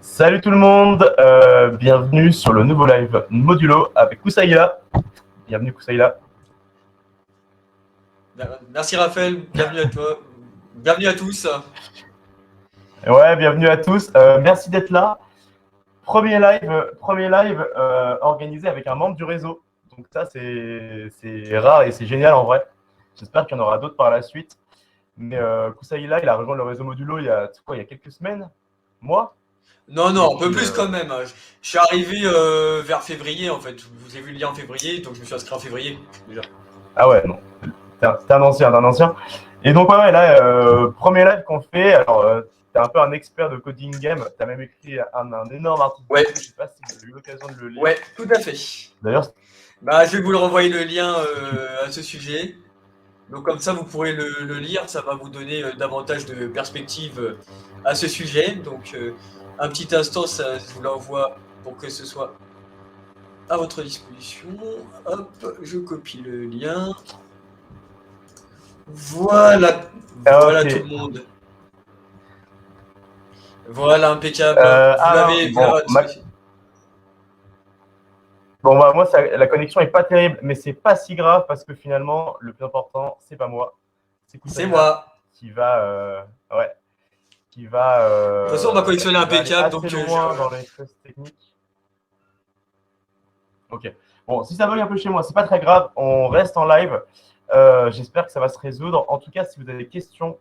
Salut tout le monde, bienvenue sur le nouveau live Modulo avec Koussaïla. Bienvenue Koussaïla. Merci Raphaël, bienvenue à toi, bienvenue à tous. Ouais, bienvenue à tous. Merci d'être là. Premier live organisé avec un membre du réseau. Donc ça, c'est rare et c'est génial en vrai. J'espère qu'il y en aura d'autres par la suite. Mais Koussaïla, il a rejoint le réseau Modulo il y a quelques semaines, mois. Et Non, un peu puis, plus quand même. Je suis arrivé vers février en fait. Vous avez vu le lien en février, donc je me suis inscrit en février déjà. ah ouais, non, t'es un ancien, t'es un ancien. Et donc, ouais, là, premier live qu'on fait. Alors, t'es un peu un expert de coding game. T'as même écrit un énorme article Ouais, dessus. Je sais pas si vous avez eu l'occasion de le lire. ouais, tout à fait. D'ailleurs, Bah, je vais vous le renvoyer le lien si tu. à ce sujet. Donc comme ça, vous pourrez le lire. Ça va vous donner davantage de perspectives à ce sujet. Donc un petit instant, ça, je vous l'envoie pour que ce soit à votre disposition. Hop, je copie le lien. Voilà, Ah, voilà tout ok. le monde. Voilà, impeccable. Vous Ah, l'avez, vous bon, l'avez bon bah, moi, la connexion est pas terrible, mais c'est pas si grave parce que finalement, le plus important, c'est pas moi. C'est C'est Koussaïla moi. qui va, ouais, qui va, De toute façon, ma connexion est qui va aller impeccable, assez donc loin dans les choses techniques. Ok. Bon, si ça bug un peu chez moi, c'est pas très grave. On reste en live. J'espère que ça va se résoudre. En tout cas, si vous avez des questions,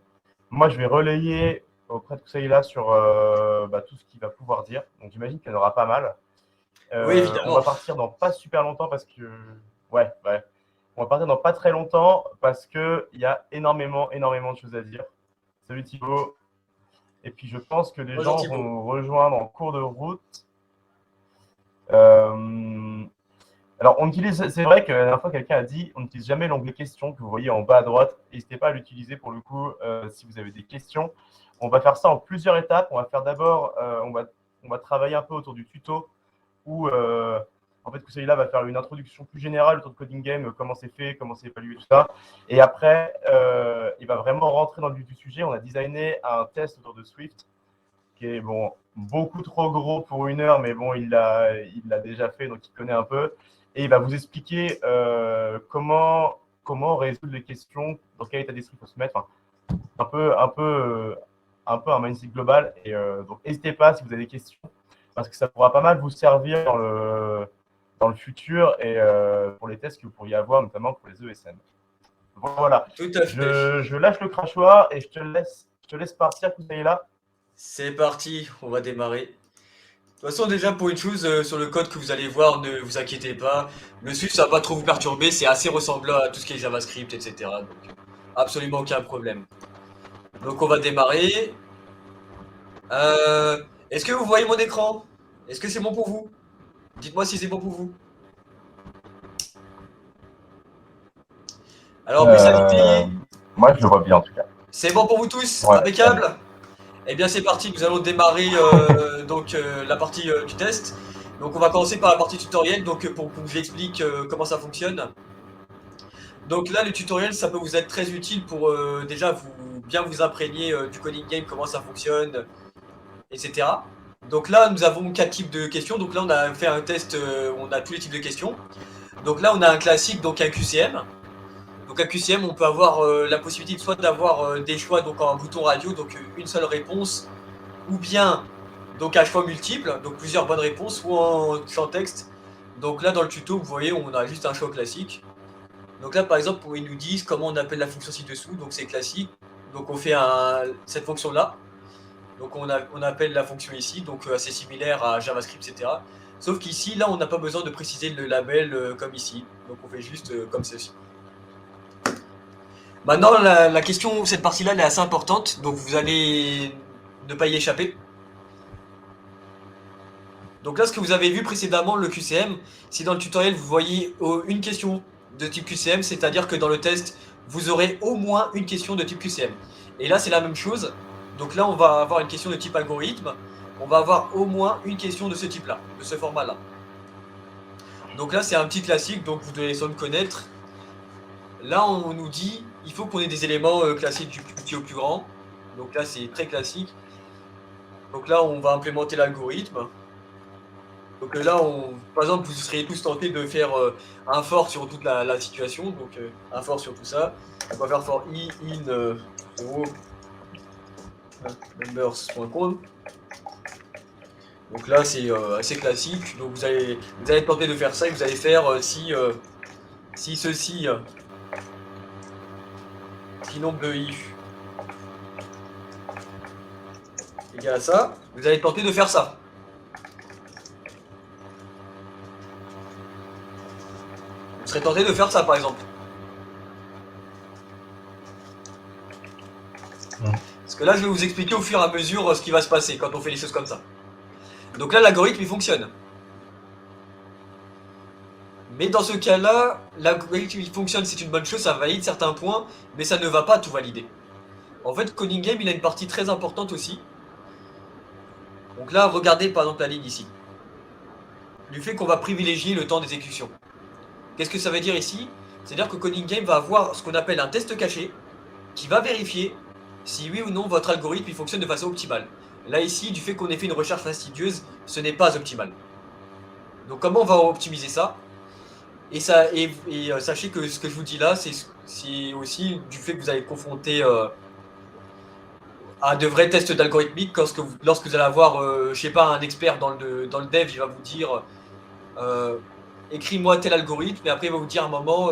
moi, je vais relayer auprès de Koussaïla sur tout ce qu'il va pouvoir dire. Donc, j'imagine qu'il y en aura pas mal. oui, On va évidemment. partir dans pas super longtemps parce que. Ouais, ouais. On va partir dans pas très longtemps parce qu'il y a énormément de choses à dire. Salut Thibaut. Et puis, je pense que les Bonjour gens vont Thibaut. nous rejoindre en cours de route. Euh, Alors, c'est vrai que la dernière fois, quelqu'un a dit, on n'utilise jamais l'onglet questions que vous voyez en bas à droite. N'hésitez pas à l'utiliser pour le coup si vous avez des questions. On va faire ça en plusieurs étapes. On va faire d'abord, on va travailler un peu autour du tuto où, en fait, Koussaïla va faire une introduction plus générale autour de Coding Game, comment c'est fait, comment c'est évalué, tout ça. Et après, il va vraiment rentrer dans le vif du sujet. On a designé un test autour de Swift qui est bon, beaucoup trop gros pour une heure, mais bon, il l'a déjà fait, donc il connaît un peu. Et il va vous expliquer comment résoudre les questions, dans quel état d'esprit il faut se mettre. Enfin, un peu un mindset global. Et donc, n'hésitez pas si vous avez des questions, parce que ça pourra pas mal vous servir dans le futur et pour les tests que vous pourriez avoir, notamment pour les ESN. Voilà. Tout à fait. Je lâche le crachoir et je te laisse partir, là. C'est parti, on va démarrer. De toute façon, déjà pour une chose, sur le code que vous allez voir, ne vous inquiétez pas. Le Swift, ça va pas trop vous perturber, c'est assez ressemblant à tout ce qui est JavaScript, etc. Donc, absolument aucun problème. Donc on va démarrer. Est-ce que vous voyez mon écran? Est-ce que c'est bon pour vous? Dites-moi si c'est bon pour vous. Alors mes Euh, invités, Moi, je le vois bien en tout cas. c'est bon pour vous tous? Ouais, allez. Impeccable? Eh bien c'est parti, nous allons démarrer la partie du test. Donc on va commencer par la partie tutoriel, donc pour que je vous explique comment ça fonctionne. Donc là le tutoriel ça peut vous être très utile pour déjà bien vous imprégner du coding game, comment ça fonctionne, etc. Donc là nous avons 4 types de questions, donc là on a fait un test, on a tous les types de questions. Donc là on a un classique, donc un QCM. Donc à QCM, on peut avoir la possibilité soit d'avoir des choix donc en bouton radio, donc une seule réponse, ou bien donc un choix multiple, donc plusieurs bonnes réponses, ou en champ texte. Donc là dans le tuto, vous voyez, on a juste un choix classique. Donc là par exemple, ils nous disent comment on appelle la fonction ci-dessous, donc c'est classique. Donc on fait cette fonction-là. Donc on appelle la fonction ici, donc assez similaire à JavaScript, etc. Sauf qu'ici, là, on n'a pas besoin de préciser le label comme ici. Donc on fait juste comme ceci. Maintenant, la question, cette partie-là, elle est assez importante, donc vous allez ne pas y échapper. Donc là, ce que vous avez vu précédemment, le QCM, si dans le tutoriel vous voyez une question de type QCM, c'est-à-dire que dans le test, vous aurez au moins une question de type QCM. Et là, c'est la même chose. Donc là, on va avoir une question de type algorithme. On va avoir au moins une question de ce type-là, de ce format-là. Donc là, c'est un petit classique, donc vous devez sans doute connaître. Là, on nous dit, il faut qu'on ait des éléments classiques du plus petit au plus grand. Donc là, c'est très classique. Donc là, on va implémenter l'algorithme. Donc là, par exemple, vous serez tous tentés de faire un for sur toute la situation. Donc un for sur tout ça. On va faire for i in numbers.com. Donc là, c'est assez classique. Donc vous allez tenter de faire ça et vous allez faire si ceci, si nombre de if égal à ça, vous allez tenter de faire ça. Vous serez tenté de faire ça, par exemple. Parce que là, je vais vous expliquer au fur et à mesure ce qui va se passer quand on fait les choses comme ça. Donc là, l'algorithme, il fonctionne. Mais dans ce cas-là, l'algorithme, il fonctionne, c'est une bonne chose, ça valide certains points, mais ça ne va pas tout valider. En fait, Coding Game, il a une partie très importante aussi. Donc là, regardez par exemple la ligne ici. Du fait qu'on va privilégier le temps d'exécution. Qu'est-ce que ça veut dire ici? C'est-à-dire que Coding Game va avoir ce qu'on appelle un test caché qui va vérifier si oui ou non votre algorithme il fonctionne de façon optimale. Là ici, du fait qu'on ait fait une recherche fastidieuse, ce n'est pas optimal. Donc comment on va optimiser ça? Et sachez que ce que je vous dis là, c'est aussi du fait que vous allez confronter à de vrais tests d'algorithmique lorsque vous allez avoir, je sais pas, un expert dans le dev, il va vous dire écris-moi tel algorithme, et après il va vous dire à un moment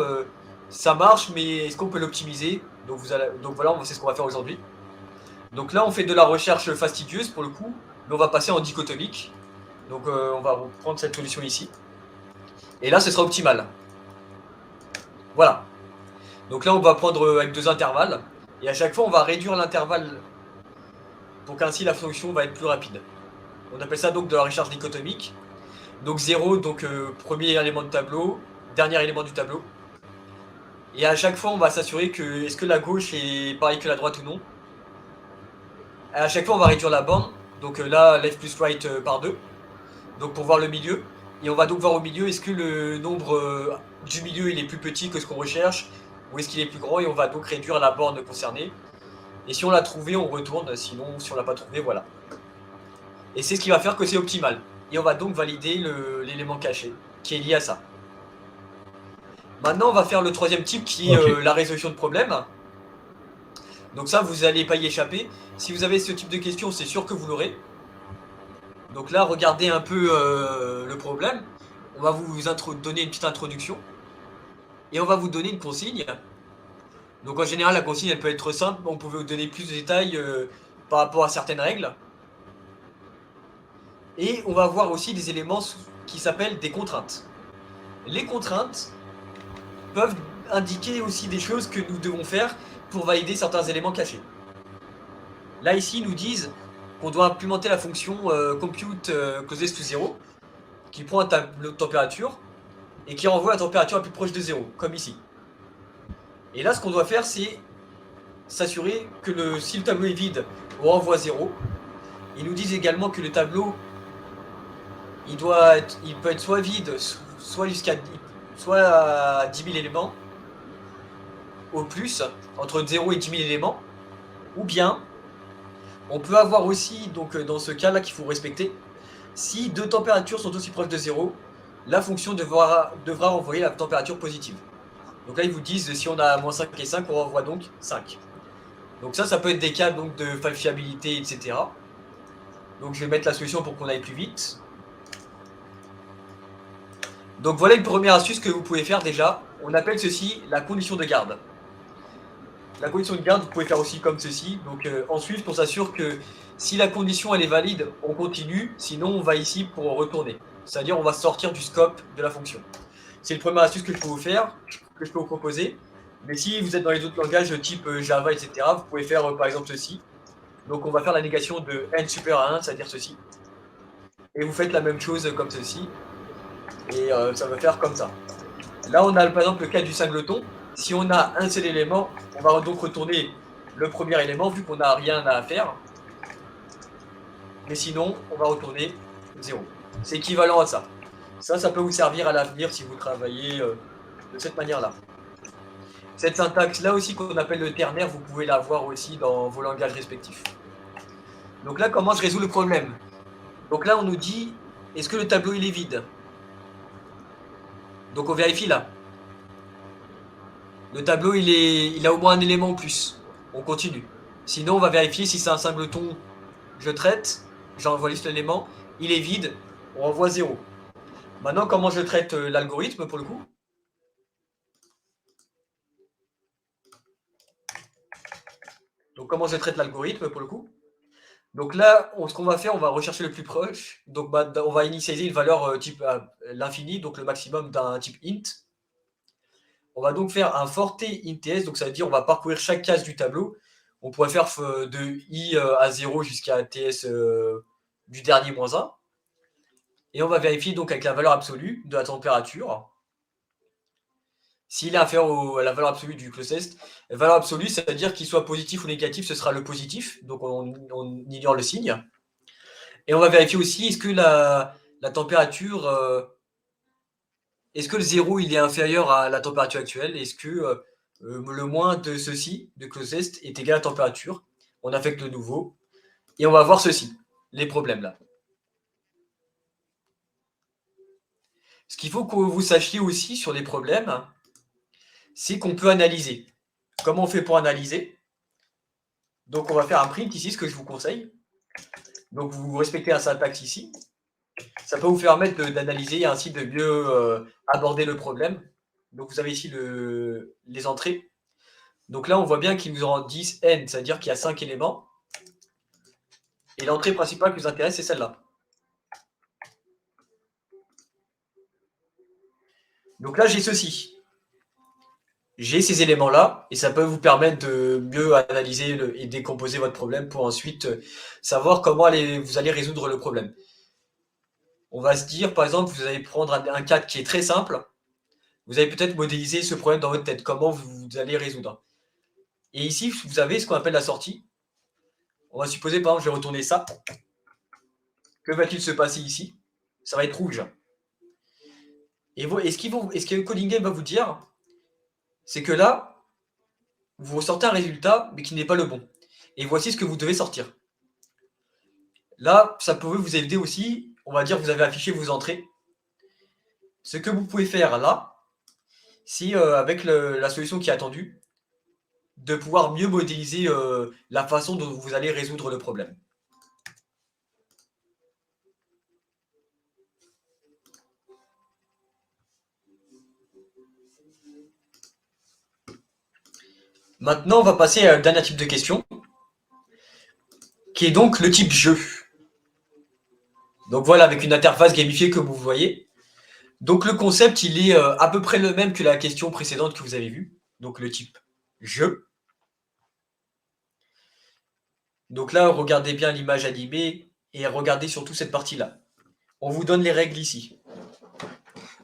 ça marche, mais est-ce qu'on peut l'optimiser? Donc voilà, c'est ce qu'on va faire aujourd'hui. Donc là, on fait de la recherche fastidieuse pour le coup, mais on va passer en dichotomique. Donc on va reprendre cette solution ici. Et là, ce sera optimal. Voilà. Donc là, on va prendre avec 2 intervalles. Et à chaque fois, on va réduire l'intervalle. Donc ainsi, la fonction va être plus rapide. On appelle ça donc de la recherche dichotomique. Donc 0, donc premier élément du tableau, dernier élément du tableau. Et à chaque fois, on va s'assurer que est-ce que la gauche est pareil que la droite ou non. Et à chaque fois, on va réduire la bande. Donc là, left plus right par 2. Donc pour voir le milieu. Et on va donc voir au milieu, est-ce que le nombre du milieu il est plus petit que ce qu'on recherche, ou est-ce qu'il est plus grand, et on va donc réduire la borne concernée. Et si on l'a trouvé, on retourne, sinon si on l'a pas trouvé, voilà. Et c'est ce qui va faire que c'est optimal. Et on va donc valider l'élément caché, qui est lié à ça. Maintenant, on va faire le troisième type, qui est la résolution de problèmes. Donc ça, vous n'allez pas y échapper. Si vous avez ce type de questions, c'est sûr que vous l'aurez. Donc là, regardez un peu le problème. On va vous donner une petite introduction. Et on va vous donner une consigne. Donc en général, la consigne, elle peut être simple. On peut vous donner plus de détails par rapport à certaines règles. Et on va voir aussi des éléments qui s'appellent des contraintes. Les contraintes peuvent indiquer aussi des choses que nous devons faire pour valider certains éléments cachés. Là, ici, ils nous disent qu'on doit implémenter la fonction compute closest to 0, qui prend un tableau de température et qui renvoie la température la plus proche de 0, comme ici. Et là, ce qu'on doit faire, c'est s'assurer que si le tableau est vide, on renvoie 0. Ils nous disent également que le tableau, il peut être soit vide, soit à 10 000 éléments, au plus, entre 0 et 10 000 éléments, ou bien, on peut avoir aussi, donc dans ce cas-là qu'il faut respecter, si 2 températures sont aussi proches de 0, la fonction devra renvoyer la température positive. Donc là, ils vous disent, si on a moins 5 et 5, on renvoie donc 5. Donc ça peut être des cas donc, de fiabilité, etc. Donc je vais mettre la solution pour qu'on aille plus vite. Donc voilà une première astuce que vous pouvez faire déjà. On appelle ceci la condition de garde. La condition de garde, vous pouvez faire aussi comme ceci. Donc en Swift, on s'assure que si la condition elle est valide, on continue. Sinon, on va ici pour retourner. C'est-à-dire, on va sortir du scope de la fonction. C'est le premier astuce que je peux vous faire, que je peux vous proposer. Mais si vous êtes dans les autres langages type Java, etc., vous pouvez faire par exemple ceci. Donc on va faire la négation de n supérieur à 1, c'est-à-dire ceci. Et vous faites la même chose comme ceci. Et ça va faire comme ça. Là, on a par exemple le cas du singleton. Si on a un seul élément, on va donc retourner le premier élément vu qu'on n'a rien à faire. Mais sinon, on va retourner 0. C'est équivalent à ça. Ça peut vous servir à l'avenir si vous travaillez de cette manière-là. Cette syntaxe-là aussi qu'on appelle le ternaire, vous pouvez la voir aussi dans vos langages respectifs. Donc là, comment je résous le problème? Donc là, on nous dit, est-ce que le tableau il est vide? Donc on vérifie là. Le tableau il a au moins un élément en plus. On continue. Sinon, on va vérifier si c'est un singleton. Je traite, j'envoie liste l'élément, il est vide, on envoie 0. Maintenant, comment je traite l'algorithme pour le coup? Donc comment je traite l'algorithme pour le coup? Donc là, ce qu'on va faire, on va rechercher le plus proche. Donc on va initialiser une valeur type l'infini, donc le maximum d'un type int. On va donc faire un forte int, donc ça veut dire on va parcourir chaque case du tableau. On pourrait faire de i à 0 jusqu'à ts du dernier moins 1. Et on va vérifier donc avec la valeur absolue de la température. S'il est inférieur à la valeur absolue du closest, la valeur absolue, ça veut dire qu'il soit positif ou négatif, ce sera le positif. Donc on ignore le signe. Et on va vérifier aussi, est-ce que la température, est-ce que le 0 il est inférieur à la température actuelle? Est-ce que le moins de ceci, de closest, est égal à la température? On affecte le nouveau. Et on va voir ceci, les problèmes là. Ce qu'il faut que vous sachiez aussi sur les problèmes, c'est qu'on peut analyser. Comment on fait pour analyser? Donc on va faire un print ici, ce que je vous conseille. Donc vous respectez un syntaxe ici. Ça peut vous permettre d'analyser et ainsi de mieux aborder le problème. Donc vous avez ici les entrées. Donc là, on voit bien qu'ils nous en disent n, c'est-à-dire qu'il y a 5 éléments. Et l'entrée principale qui nous intéresse, c'est celle-là. Donc là, j'ai ceci. J'ai ces éléments-là, et ça peut vous permettre de mieux analyser et décomposer votre problème pour ensuite savoir comment vous allez résoudre le problème. On va se dire, par exemple, vous allez prendre un cas qui est très simple. Vous allez peut-être modéliser ce problème dans votre tête, comment vous allez résoudre. Et ici, vous avez ce qu'on appelle la sortie. On va supposer, par exemple, je vais retourner ça. Que va-t-il se passer ici? Ça va être rouge. Et ce que Coding Game va vous dire, c'est que là, vous ressortez un résultat, mais qui n'est pas le bon. Et voici ce que vous devez sortir. Là, ça peut vous aider aussi. On va dire que vous avez affiché vos entrées. Ce que vous pouvez faire là, c'est avec la solution qui est attendue, de pouvoir mieux modéliser la façon dont vous allez résoudre le problème. Maintenant, on va passer à un dernier type de question, qui est donc le type jeu. Donc voilà, avec une interface gamifiée que vous voyez. Donc le concept, il est à peu près le même que la question précédente que vous avez vue. Donc le type jeu. Donc là, regardez bien l'image animée et regardez surtout cette partie-là. On vous donne les règles ici.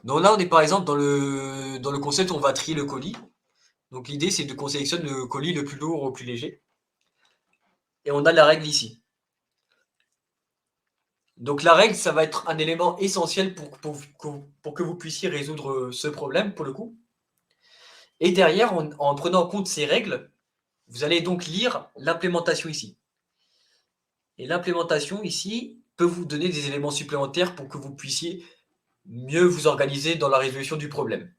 Donc là, on est par exemple dans le concept où on va trier le colis. Donc l'idée, c'est qu'on sélectionne le colis le plus lourd au plus léger. Et on a la règle ici. Donc la règle, ça va être un élément essentiel pour que vous puissiez résoudre ce problème, pour le coup. Et derrière, en prenant en compte ces règles, vous allez donc lire l'implémentation ici. Et l'implémentation ici peut vous donner des éléments supplémentaires pour que vous puissiez mieux vous organiser dans la résolution du problème.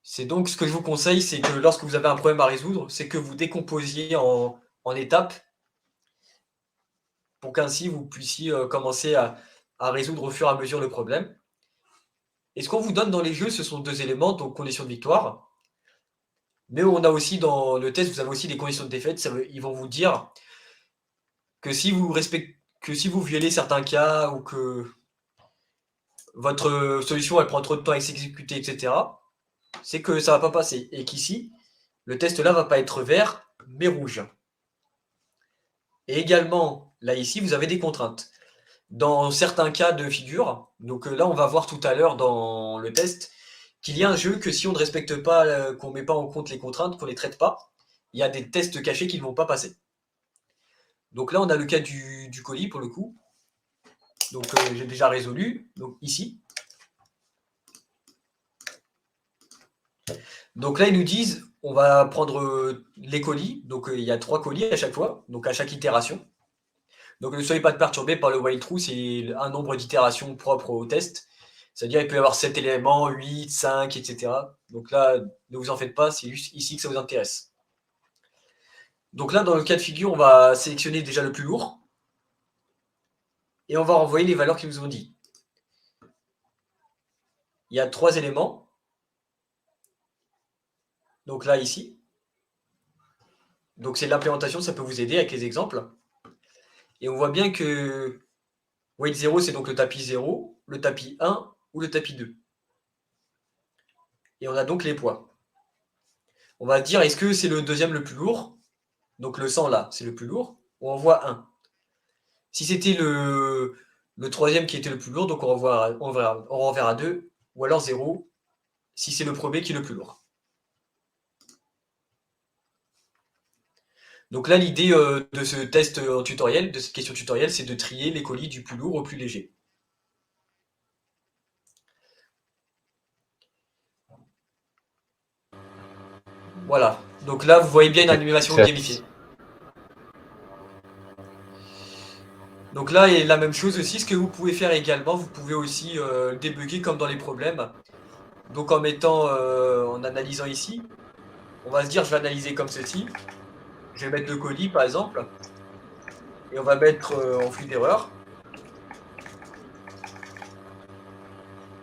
C'est donc ce que je vous conseille, c'est que lorsque vous avez un problème à résoudre, c'est que vous décomposiez en étapes pour qu'ainsi vous puissiez commencer à résoudre au fur et à mesure le problème. Et ce qu'on vous donne dans les jeux, ce sont 2 éléments, donc conditions de victoire. Mais on a aussi dans le test, vous avez aussi des conditions de défaite. Ils vont vous dire que si vous violez certains cas ou que votre solution elle prend trop de temps à s'exécuter, etc., c'est que ça va pas passer. Et qu'ici, le test là va pas être vert, mais rouge. Et également, là ici, vous avez des contraintes. Dans certains cas de figure, donc là on va voir tout à l'heure dans le test, qu'il y a un jeu que si on ne respecte pas, qu'on ne met pas en compte les contraintes, qu'on ne les traite pas, il y a des tests cachés qui ne vont pas passer. Donc là on a le cas du colis pour le coup. Donc j'ai déjà résolu, donc ici. Donc là ils nous disent, on va prendre les colis. Donc, il y a 3 colis à chaque fois, donc à chaque itération. Donc, ne soyez pas perturbés par le while true, c'est un nombre d'itérations propre au test. C'est-à-dire, il peut y avoir 7 éléments, 8, 5, etc. Donc là, ne vous en faites pas, c'est juste ici que ça vous intéresse. Donc là, dans le cas de figure, on va sélectionner déjà le plus lourd. Et on va renvoyer les valeurs qu'ils nous ont dit. Il y a 3 éléments. Donc là, ici. Donc c'est l'implémentation, ça peut vous aider avec les exemples. Et on voit bien que weight 0, c'est donc le tapis 0, le tapis 1 ou le tapis 2. Et on a donc les poids. On va dire, est-ce que c'est le deuxième le plus lourd? Donc le 100 là, c'est le plus lourd. On envoie 1. Si c'était le troisième qui était le plus lourd, donc on renverra 2. Ou alors 0, si c'est le premier qui est le plus lourd. Donc là, l'idée de ce test en tutoriel, de cette question tutoriel, c'est de trier les colis du plus lourd au plus léger. Voilà. Donc là, vous voyez bien une animation gamifiée. Donc là, et la même chose aussi, ce que vous pouvez faire également, vous pouvez aussi débugger comme dans les problèmes. Donc en analysant ici, on va se dire, je vais analyser comme ceci. Je vais mettre le colis, par exemple. Et on va mettre en flux d'erreur.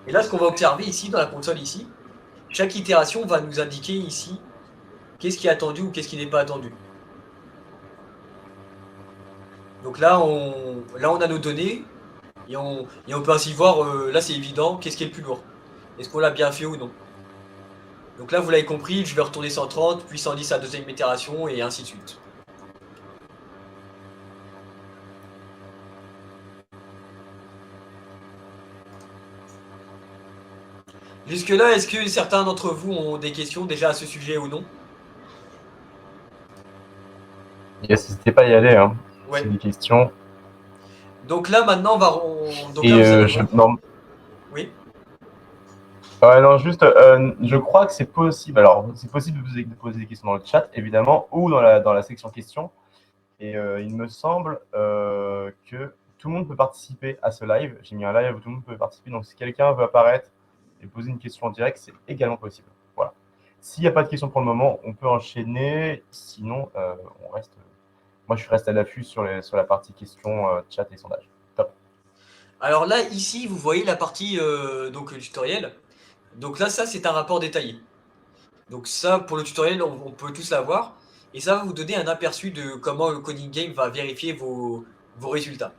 Et là, ce qu'on va observer ici, dans la console ici, chaque itération va nous indiquer ici qu'est-ce qui est attendu ou qu'est-ce qui n'est pas attendu. Donc là, on a nos données et on peut ainsi voir, là c'est évident, qu'est-ce qui est le plus lourd. Est-ce qu'on l'a bien fait ou non. Donc là, vous l'avez compris, je vais retourner 130, puis 110 à deuxième itération et ainsi de suite. Jusque-là, est-ce que certains d'entre vous ont des questions déjà à ce sujet ou non? Yes, n'hésitez pas à y aller, hein. Ouais. C'est des questions. Donc là, maintenant, on va... Donc Et là, non. Oui. Non, juste, je crois que c'est possible. Alors, c'est possible de poser des questions dans le chat, évidemment, ou dans la section questions. Et il me semble que tout le monde peut participer à ce live. J'ai mis un live où tout le monde peut participer. Donc, si quelqu'un veut apparaître et poser une question en direct, c'est également possible. Voilà. S'il n'y a pas de questions pour le moment, on peut enchaîner. Sinon, on reste. Moi, je reste à l'affût sur la partie questions, chat et sondage. Top. Alors là, ici, vous voyez la partie donc tutoriel. Donc là, ça, c'est un rapport détaillé. Donc ça, pour le tutoriel, on peut tous l'avoir. Et ça va vous donner un aperçu de comment le coding game va vérifier vos résultats.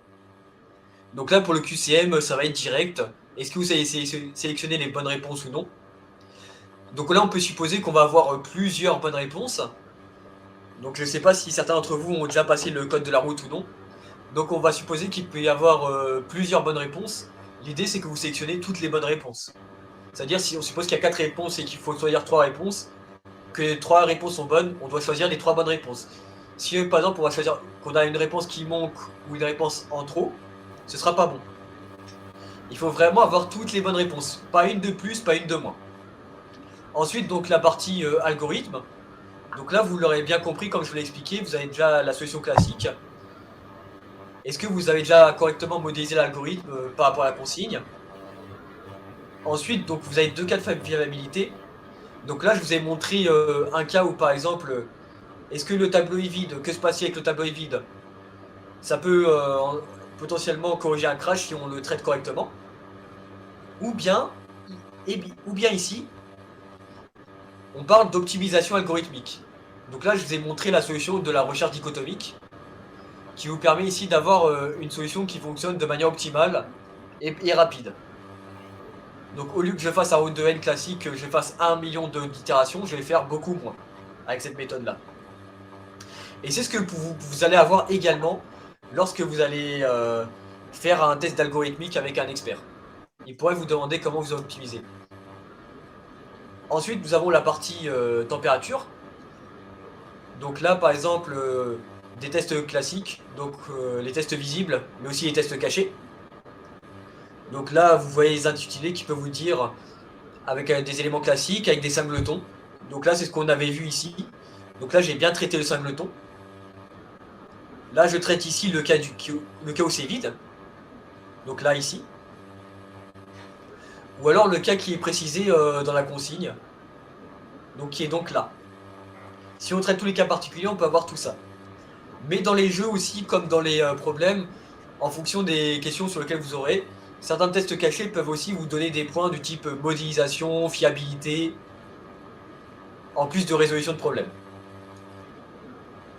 Donc là, pour le QCM, ça va être direct. Est-ce que vous avez sélectionné les bonnes réponses ou non? Donc là, on peut supposer qu'on va avoir plusieurs bonnes réponses. Donc je ne sais pas si certains d'entre vous ont déjà passé le code de la route ou non. Donc on va supposer qu'il peut y avoir plusieurs bonnes réponses. L'idée, c'est que vous sélectionnez toutes les bonnes réponses. C'est-à-dire, si on suppose qu'il y a 4 réponses et qu'il faut choisir 3 réponses, que les 3 réponses sont bonnes, on doit choisir les 3 bonnes réponses. Si par exemple on va choisir qu'on a une réponse qui manque ou une réponse en trop, ce sera pas bon. Il faut vraiment avoir toutes les bonnes réponses. Pas une de plus, pas une de moins. Ensuite, donc la partie algorithme. Donc là, vous l'aurez bien compris, comme je vous l'ai expliqué, vous avez déjà la solution classique. Est-ce que vous avez déjà correctement modélisé l'algorithme par rapport à la consigne? Ensuite, donc, vous avez 2 cas de viabilité. Donc là, je vous ai montré un cas où, par exemple, est-ce que le tableau est vide? Que se passe-t-il avec le tableau est vide? Ça peut potentiellement corriger un crash si on le traite correctement. Ou bien ici, on parle d'optimisation algorithmique. Donc là, je vous ai montré la solution de la recherche dichotomique, qui vous permet ici d'avoir une solution qui fonctionne de manière optimale et rapide. Donc au lieu que je fasse un O2N classique, que je fasse 1 million d'itérations, je vais faire beaucoup moins avec cette méthode-là. Et c'est ce que vous allez avoir également lorsque vous allez faire un test d'algorithmique avec un expert. Il pourrait vous demander comment vous optimisez. Ensuite, nous avons la partie température. Donc là, par exemple, des tests classiques, donc les tests visibles, mais aussi les tests cachés. Donc là, vous voyez les intitulés qui peuvent vous dire, avec des éléments classiques, avec des singletons. Donc là, c'est ce qu'on avait vu ici. Donc là, j'ai bien traité le singleton. Là, je traite ici le cas où c'est vide. Donc là, ici. Ou alors le cas qui est précisé dans la consigne. Donc qui est donc là. Si on traite tous les cas particuliers, on peut avoir tout ça. Mais dans les jeux aussi, comme dans les problèmes, en fonction des questions sur lesquelles vous aurez, certains tests cachés peuvent aussi vous donner des points du type modélisation, fiabilité, en plus de résolution de problèmes.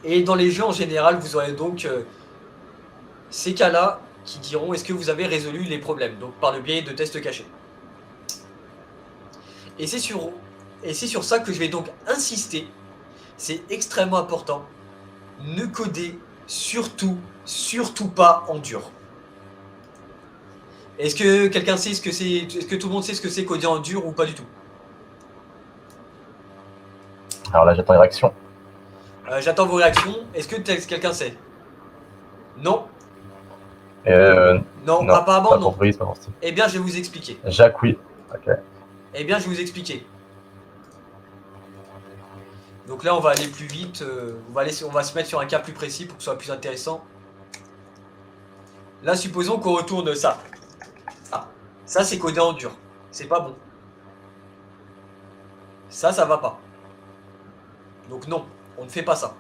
Et dans les jeux en général, vous aurez donc ces cas-là qui diront est-ce que vous avez résolu les problèmes, donc par le biais de tests cachés. Et c'est sur ça que je vais donc insister. C'est extrêmement important. Ne codez surtout pas en dur. Est-ce que quelqu'un sait ce que c'est? Est-ce que tout le monde sait ce que c'est coder en dur ou pas du tout? Alors là, j'attends les réactions. J'attends vos réactions. Est-ce que quelqu'un sait? Non? Non, Non, apparemment pas non. compris, c'est pas possible. Eh bien, je vais vous expliquer. Jacques, oui. Ok. Eh bien, je vais vous expliquer. Donc là, on va aller plus vite. On va se mettre sur un cas plus précis pour que ce soit plus intéressant. Là, supposons qu'on retourne ça. Ça, c'est codé en dur. C'est pas bon. Ça va pas. Donc non, on ne fait pas ça.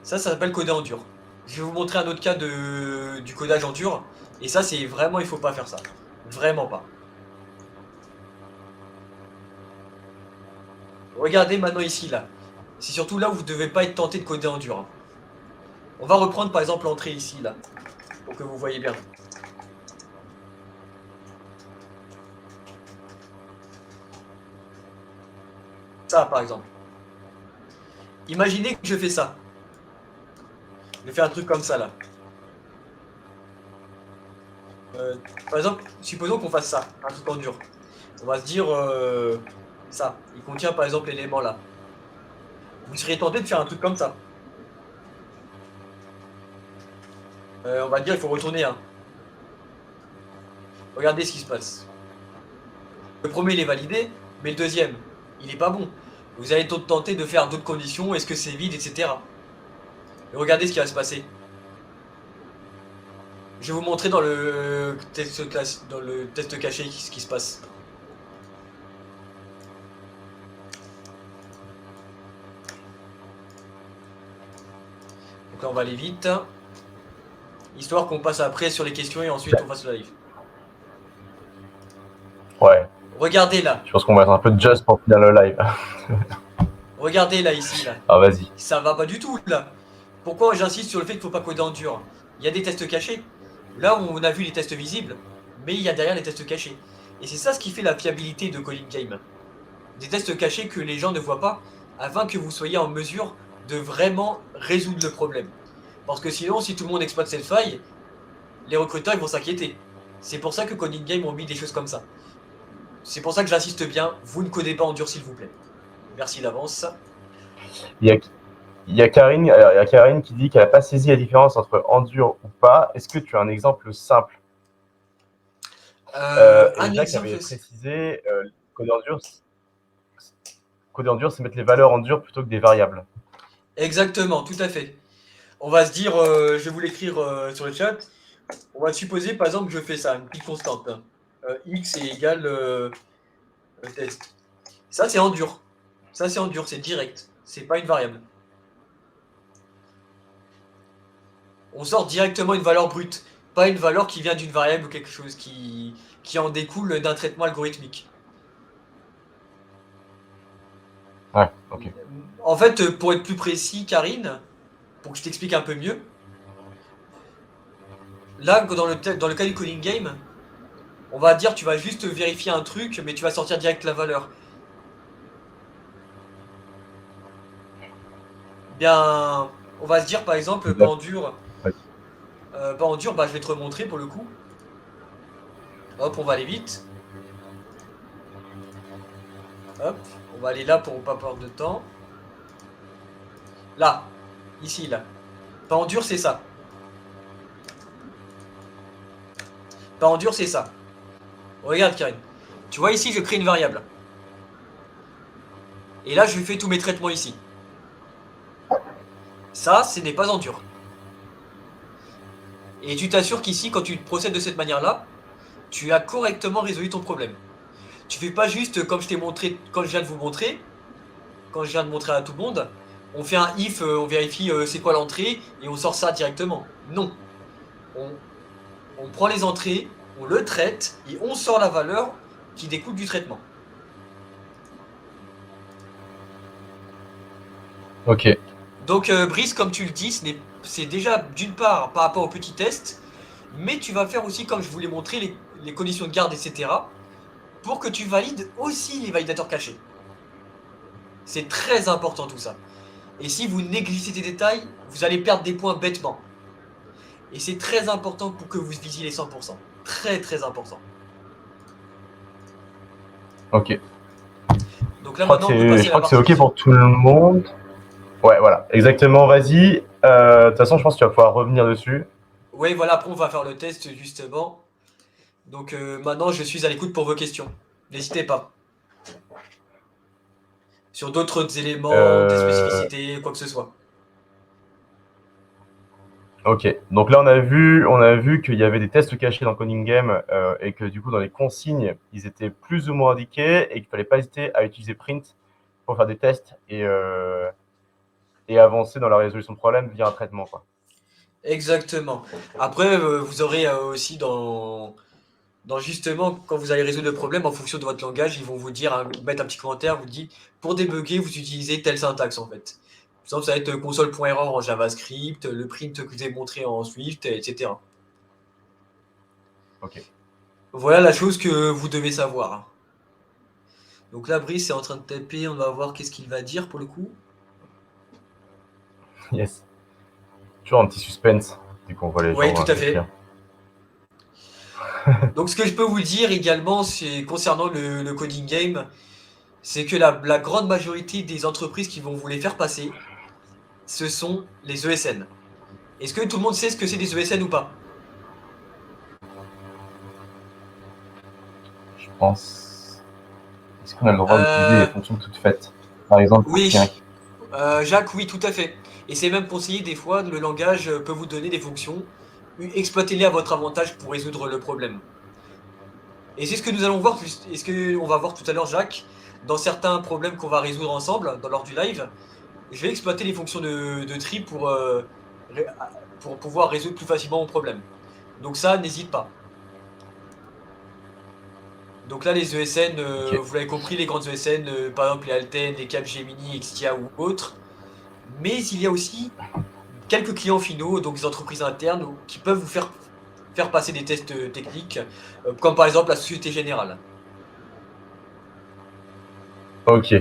Ça s'appelle coder en dur. Je vais vous montrer un autre cas du codage en dur. Et ça, c'est vraiment, il faut pas faire ça. Vraiment pas. Regardez maintenant ici, là. C'est surtout là où vous ne devez pas être tenté de coder en dur. On va reprendre par exemple l'entrée ici, là. Pour que vous voyez bien. Ça, par exemple. Imaginez que je fais ça. Je fais un truc comme ça, là. Par exemple, supposons qu'on fasse ça, un truc en dur. On va se dire, ça, il contient par exemple l'élément là. Vous seriez tenté de faire un truc comme ça. On va dire, il faut retourner un. Regardez ce qui se passe. Le premier, il est validé, mais le deuxième, il est pas bon. Vous allez tenter de faire d'autres conditions, est-ce que c'est vide, etc. Et regardez ce qui va se passer. Je vais vous montrer dans le test caché ce qui se passe. Donc là, on va aller vite. Histoire qu'on passe après sur les questions et ensuite on fasse le live. Ouais. Regardez là. Je pense qu'on va être un peu just pour finir le live. Regardez là, ici, là. Ah, vas-y. Ça va pas du tout, là. Pourquoi j'insiste sur le fait qu'il faut pas coder en dur? Il y a des tests cachés. Là, on a vu les tests visibles, mais il y a derrière les tests cachés. Et c'est ça ce qui fait la fiabilité de Coding Game. Des tests cachés que les gens ne voient pas, afin que vous soyez en mesure de vraiment résoudre le problème. Parce que sinon, si tout le monde exploite cette faille, les recruteurs ils vont s'inquiéter. C'est pour ça que Coding Game ont mis des choses comme ça. C'est pour ça que j'insiste bien, vous ne codez pas en dur s'il vous plaît. Merci d'avance. Il y a Karine qui dit qu'elle n'a pas saisi la différence entre en dur ou pas. Est-ce que tu as un exemple simple? Et Jacques avait précisé coder en dur, c'est mettre les valeurs en dur plutôt que des variables. Exactement, tout à fait. On va se dire, je vais vous l'écrire sur le chat. On va supposer par exemple que je fais ça, une petite constante. X est égal test. Ça c'est en dur. Ça c'est en dur, c'est direct. C'est pas une variable. On sort directement une valeur brute, pas une valeur qui vient d'une variable ou quelque chose qui en découle d'un traitement algorithmique. Ouais, ok. En fait, pour être plus précis, Karine, pour que je t'explique un peu mieux, là, dans le cas du coding game, on va dire tu vas juste vérifier un truc, mais tu vas sortir direct la valeur. Bien, on va se dire par exemple, pas en dur. Pas en dur, bah je vais te remontrer pour le coup. Hop, on va aller vite. Hop, on va aller là pour pas perdre de temps. Là, ici, là. Pas en dur, c'est ça. Pas en dur, c'est ça. Regarde, Karine. Tu vois ici, je crée une variable. Et là, je fais tous mes traitements ici. Ça, ce n'est pas en dur. Et tu t'assures qu'ici, quand tu procèdes de cette manière-là, tu as correctement résolu ton problème. Tu fais pas juste comme je t'ai montré, quand je viens de vous montrer, quand je viens de montrer à tout le monde, on fait un if, on vérifie c'est quoi l'entrée et on sort ça directement. Non. On prend les entrées, on le traite et on sort la valeur qui découle du traitement. Ok. Donc Brice, comme tu le dis, c'est déjà d'une part par rapport au petit test, mais tu vas faire aussi, comme je vous l'ai montré, les conditions de garde, etc. pour que tu valides aussi les validateurs cachés. C'est très important tout ça. Et si vous négligez ces détails, vous allez perdre des points bêtement. Et c'est très important pour que vous visiez les 100%. Très très important. Ok. Donc là Je crois que maintenant on peut passer je à la crois que c'est partie ok pour tout le monde. Ouais, voilà, exactement. Vas-y. De toute façon, je pense que tu vas pouvoir revenir dessus. Oui voilà, après on va faire le test justement. Donc maintenant je suis à l'écoute pour vos questions. N'hésitez pas. Sur d'autres éléments, des Euh, spécificités, quoi que ce soit. Ok, donc là on a vu qu'il y avait des tests cachés dans Coding Game et que du coup dans les consignes ils étaient plus ou moins indiqués et qu'il fallait pas hésiter à utiliser print pour faire des tests et avancer dans la résolution de problèmes via un traitement quoi. Exactement. Après vous aurez aussi dans justement, quand vous allez résoudre le problème, en fonction de votre langage, ils vont vous dire, mettre un petit commentaire, vous dit, pour débugger, vous utilisez telle syntaxe en fait. Par exemple, ça va être console.error en JavaScript, le print que je vous ai montré en Swift, etc. Ok, Voilà la chose que vous devez savoir. Donc là, Brice est en train de taper, on va voir qu'est-ce qu'il va dire pour le coup. yes. Toujours un petit suspense dès qu'on voit les Oui, gens tout à écrire. fait. Donc ce que je peux vous dire également, c'est concernant le coding game, c'est que la grande majorité des entreprises qui vont vous les faire passer, ce sont les ESN. Est-ce que tout le monde sait ce que c'est des ESN ou pas? Je pense. Est-ce qu'on a le droit d'utiliser les Euh, fonctions toutes faites? Par exemple pour oui, Siri. Jacques, oui, tout à fait. Et c'est même conseillé des fois, le langage peut vous donner des fonctions, exploitez-les à votre avantage pour résoudre le problème. Et c'est ce que nous allons voir, et ce qu'on va voir tout à l'heure, Jacques, dans certains problèmes qu'on va résoudre ensemble, lors du live, je vais exploiter les fonctions de tri pour pouvoir résoudre plus facilement mon problème. Donc ça, n'hésite pas. Donc là, les ESN, Ok. vous l'avez compris, les grandes ESN, par exemple les Alten, les Capgemini, Extia ou autres. Mais il y a aussi quelques clients finaux, donc des entreprises internes, qui peuvent vous faire passer des tests techniques, comme par exemple la Société Générale. Ok.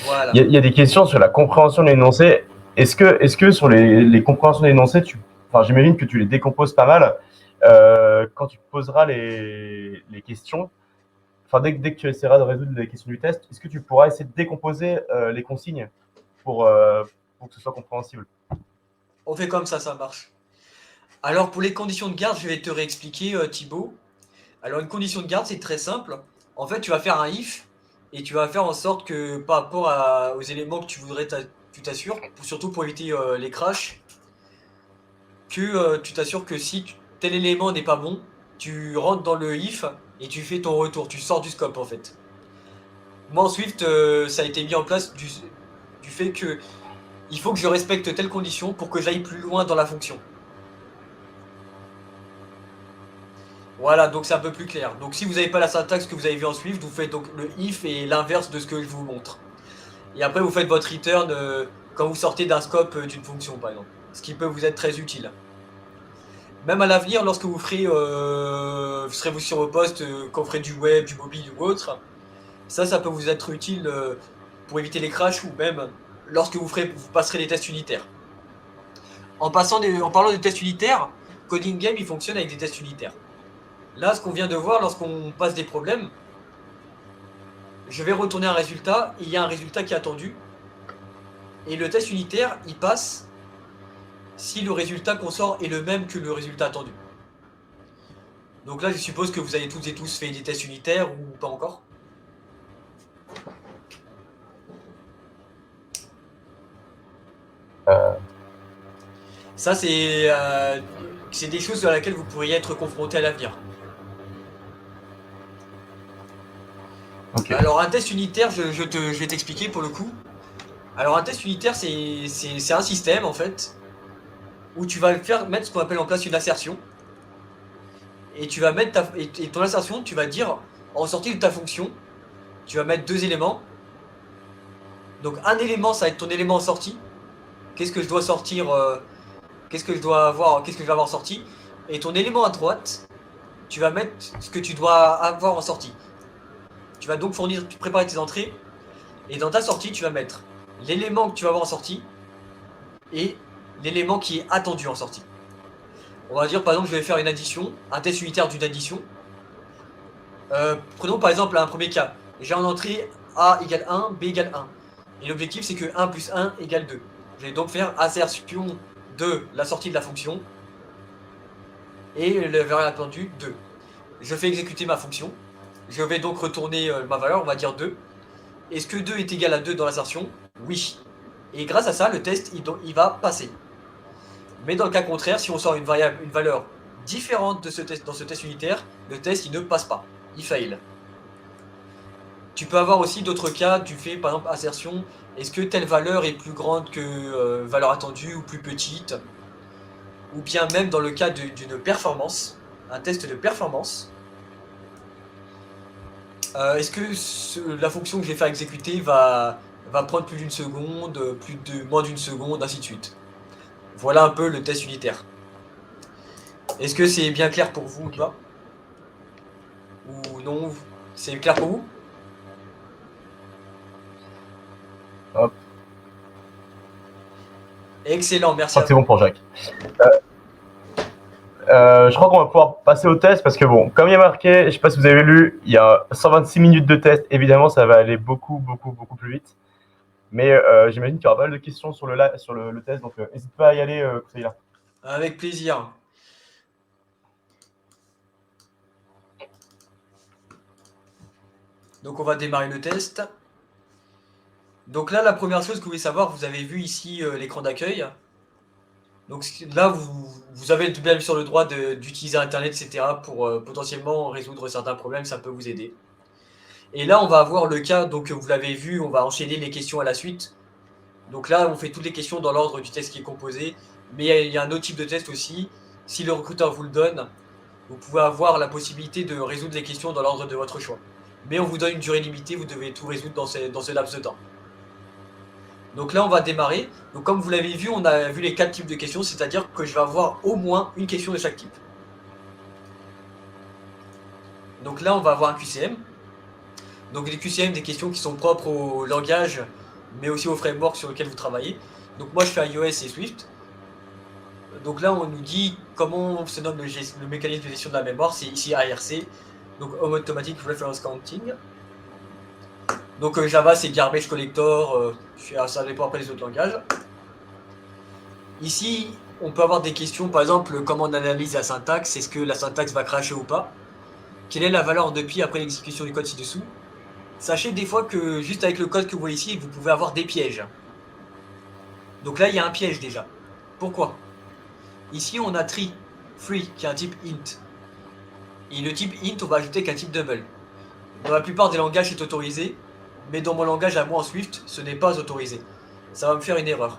Voilà. Il y a des questions sur la compréhension de l'énoncé. Est-ce que sur les compréhensions de l'énoncé, enfin, j'imagine que tu les décomposes pas mal. Quand tu poseras les questions, enfin, dès que tu essaieras de résoudre les questions du test, est-ce que tu pourras essayer de décomposer les consignes pour que ce soit compréhensible? On fait comme ça marche. Alors pour les conditions de garde, je vais te réexpliquer, Thibaut. Alors une condition de garde, c'est très simple. En fait, tu vas faire un if et tu vas faire en sorte que par rapport aux éléments que tu voudrais, tu t'assures, surtout pour éviter les crashs, que tu t'assures que si tel élément n'est pas bon, tu rentres dans le if et tu fais ton retour, tu sors du scope en fait. Moi en Swift, ça a été mis en place du fait que il faut que je respecte telle condition pour que j'aille plus loin dans la fonction. Voilà, donc c'est un peu plus clair. Donc si vous n'avez pas la syntaxe que vous avez vu en Swift, vous faites donc le if et l'inverse de ce que je vous montre. Et après vous faites votre return quand vous sortez d'un scope d'une fonction par exemple. Ce qui peut vous être très utile. Même à l'avenir, lorsque vous ferez, vous serez vous sur vos postes, quand vous ferez du web, du mobile ou autre, ça peut vous être utile pour éviter les crashs ou même lorsque vous passerez des tests unitaires. En parlant des tests unitaires, Coding Game il fonctionne avec des tests unitaires. Là, ce qu'on vient de voir, lorsqu'on passe des problèmes, je vais retourner un résultat, il y a un résultat qui est attendu, et le test unitaire, il passe si le résultat qu'on sort est le même que le résultat attendu. Donc là, je suppose que vous avez toutes et tous fait des tests unitaires ou pas encore. Ça, c'est des choses à laquelle vous pourriez être confronté à l'avenir. Ok. Alors, un test unitaire, je vais t'expliquer pour le coup. Alors, un test unitaire, c'est un système, en fait, où tu vas mettre ce qu'on appelle en place une assertion. Et tu vas mettre et ton assertion, tu vas dire, en sortie de ta fonction, tu vas mettre deux éléments. Donc, un élément, ça va être ton élément en sortie. Qu'est-ce que je dois sortir qu'est-ce que je dois avoir, qu'est-ce que je vais avoir sorti. Et ton élément à droite, tu vas mettre ce que tu dois avoir en sortie. Tu vas donc préparer tes entrées, et dans ta sortie, tu vas mettre l'élément que tu vas avoir en sortie et l'élément qui est attendu en sortie. On va dire par exemple, je vais faire une addition, un test unitaire d'une addition. Prenons par exemple un premier cas. J'ai en entrée A égale 1, B égale 1. Et l'objectif c'est que 1 plus 1 égale 2. Je vais donc faire assertion de la sortie de la fonction et le variable attendu 2. Je fais exécuter ma fonction. Je vais donc retourner ma valeur, on va dire 2. Est-ce que 2 est égal à 2 dans l'assertion? Oui. Et grâce à ça, le test, il va passer. Mais dans le cas contraire, si on sort une valeur différente de dans ce test unitaire, le test, il ne passe pas. Il fail. Tu peux avoir aussi d'autres cas, tu fais par exemple assertion, est-ce que telle valeur est plus grande que valeur attendue ou plus petite? Ou bien même dans le cas d'une performance, un test de performance, est-ce que la fonction que je vais faire exécuter va prendre plus d'une seconde, moins d'une seconde, ainsi de suite. Voilà un peu le test unitaire. Est-ce que c'est bien clair pour vous ou pas? Ou non? C'est clair pour vous? Hop. Excellent, Je merci crois à que c'est vous. bon pour Jacques. Je crois qu'on va pouvoir passer au test parce que bon, comme il y a marqué, je ne sais pas si vous avez lu, il y a 126 minutes de test. Évidemment, ça va aller beaucoup plus vite. Mais j'imagine qu'il y aura pas mal de questions sur le test, donc n'hésite pas à y aller, Kousaïla. Avec plaisir. Donc on va démarrer le test. Donc là, la première chose que vous voulez savoir, vous avez vu ici l'écran d'accueil. Donc là, vous avez bien sûr le droit d'utiliser Internet, etc. pour potentiellement résoudre certains problèmes, ça peut vous aider. Et là, on va avoir le cas, donc vous l'avez vu, on va enchaîner les questions à la suite. Donc là, on fait toutes les questions dans l'ordre du test qui est composé. Mais il y a un autre type de test aussi. Si le recruteur vous le donne, vous pouvez avoir la possibilité de résoudre les questions dans l'ordre de votre choix. Mais on vous donne une durée limitée, vous devez tout résoudre dans ce laps de temps. Donc là, on va démarrer. Donc comme vous l'avez vu, on a vu les 4 types de questions, c'est-à-dire que je vais avoir au moins une question de chaque type. Donc là, on va avoir un QCM. Donc les QCM, des questions qui sont propres au langage, mais aussi au framework sur lequel vous travaillez. Donc moi, je fais iOS et Swift. Donc là, on nous dit comment se nomme le mécanisme de gestion de la mémoire. C'est ici ARC, donc Home Automatic Reference Counting. Donc Java, c'est Garbage Collector, ça dépend après les autres langages. Ici, on peut avoir des questions, par exemple, comment on analyse la syntaxe, est-ce que la syntaxe va cracher ou pas? Quelle est la valeur de pi après l'exécution du code ci-dessous? Sachez des fois que juste avec le code que vous voyez ici, vous pouvez avoir des pièges. Donc là, il y a un piège déjà. Pourquoi? Ici, on a tree, free, qui est un type int. Et le type int, on va ajouter qu'un type double. Dans la plupart des langages, c'est autorisé, mais dans mon langage à moi en Swift, ce n'est pas autorisé. Ça va me faire une erreur.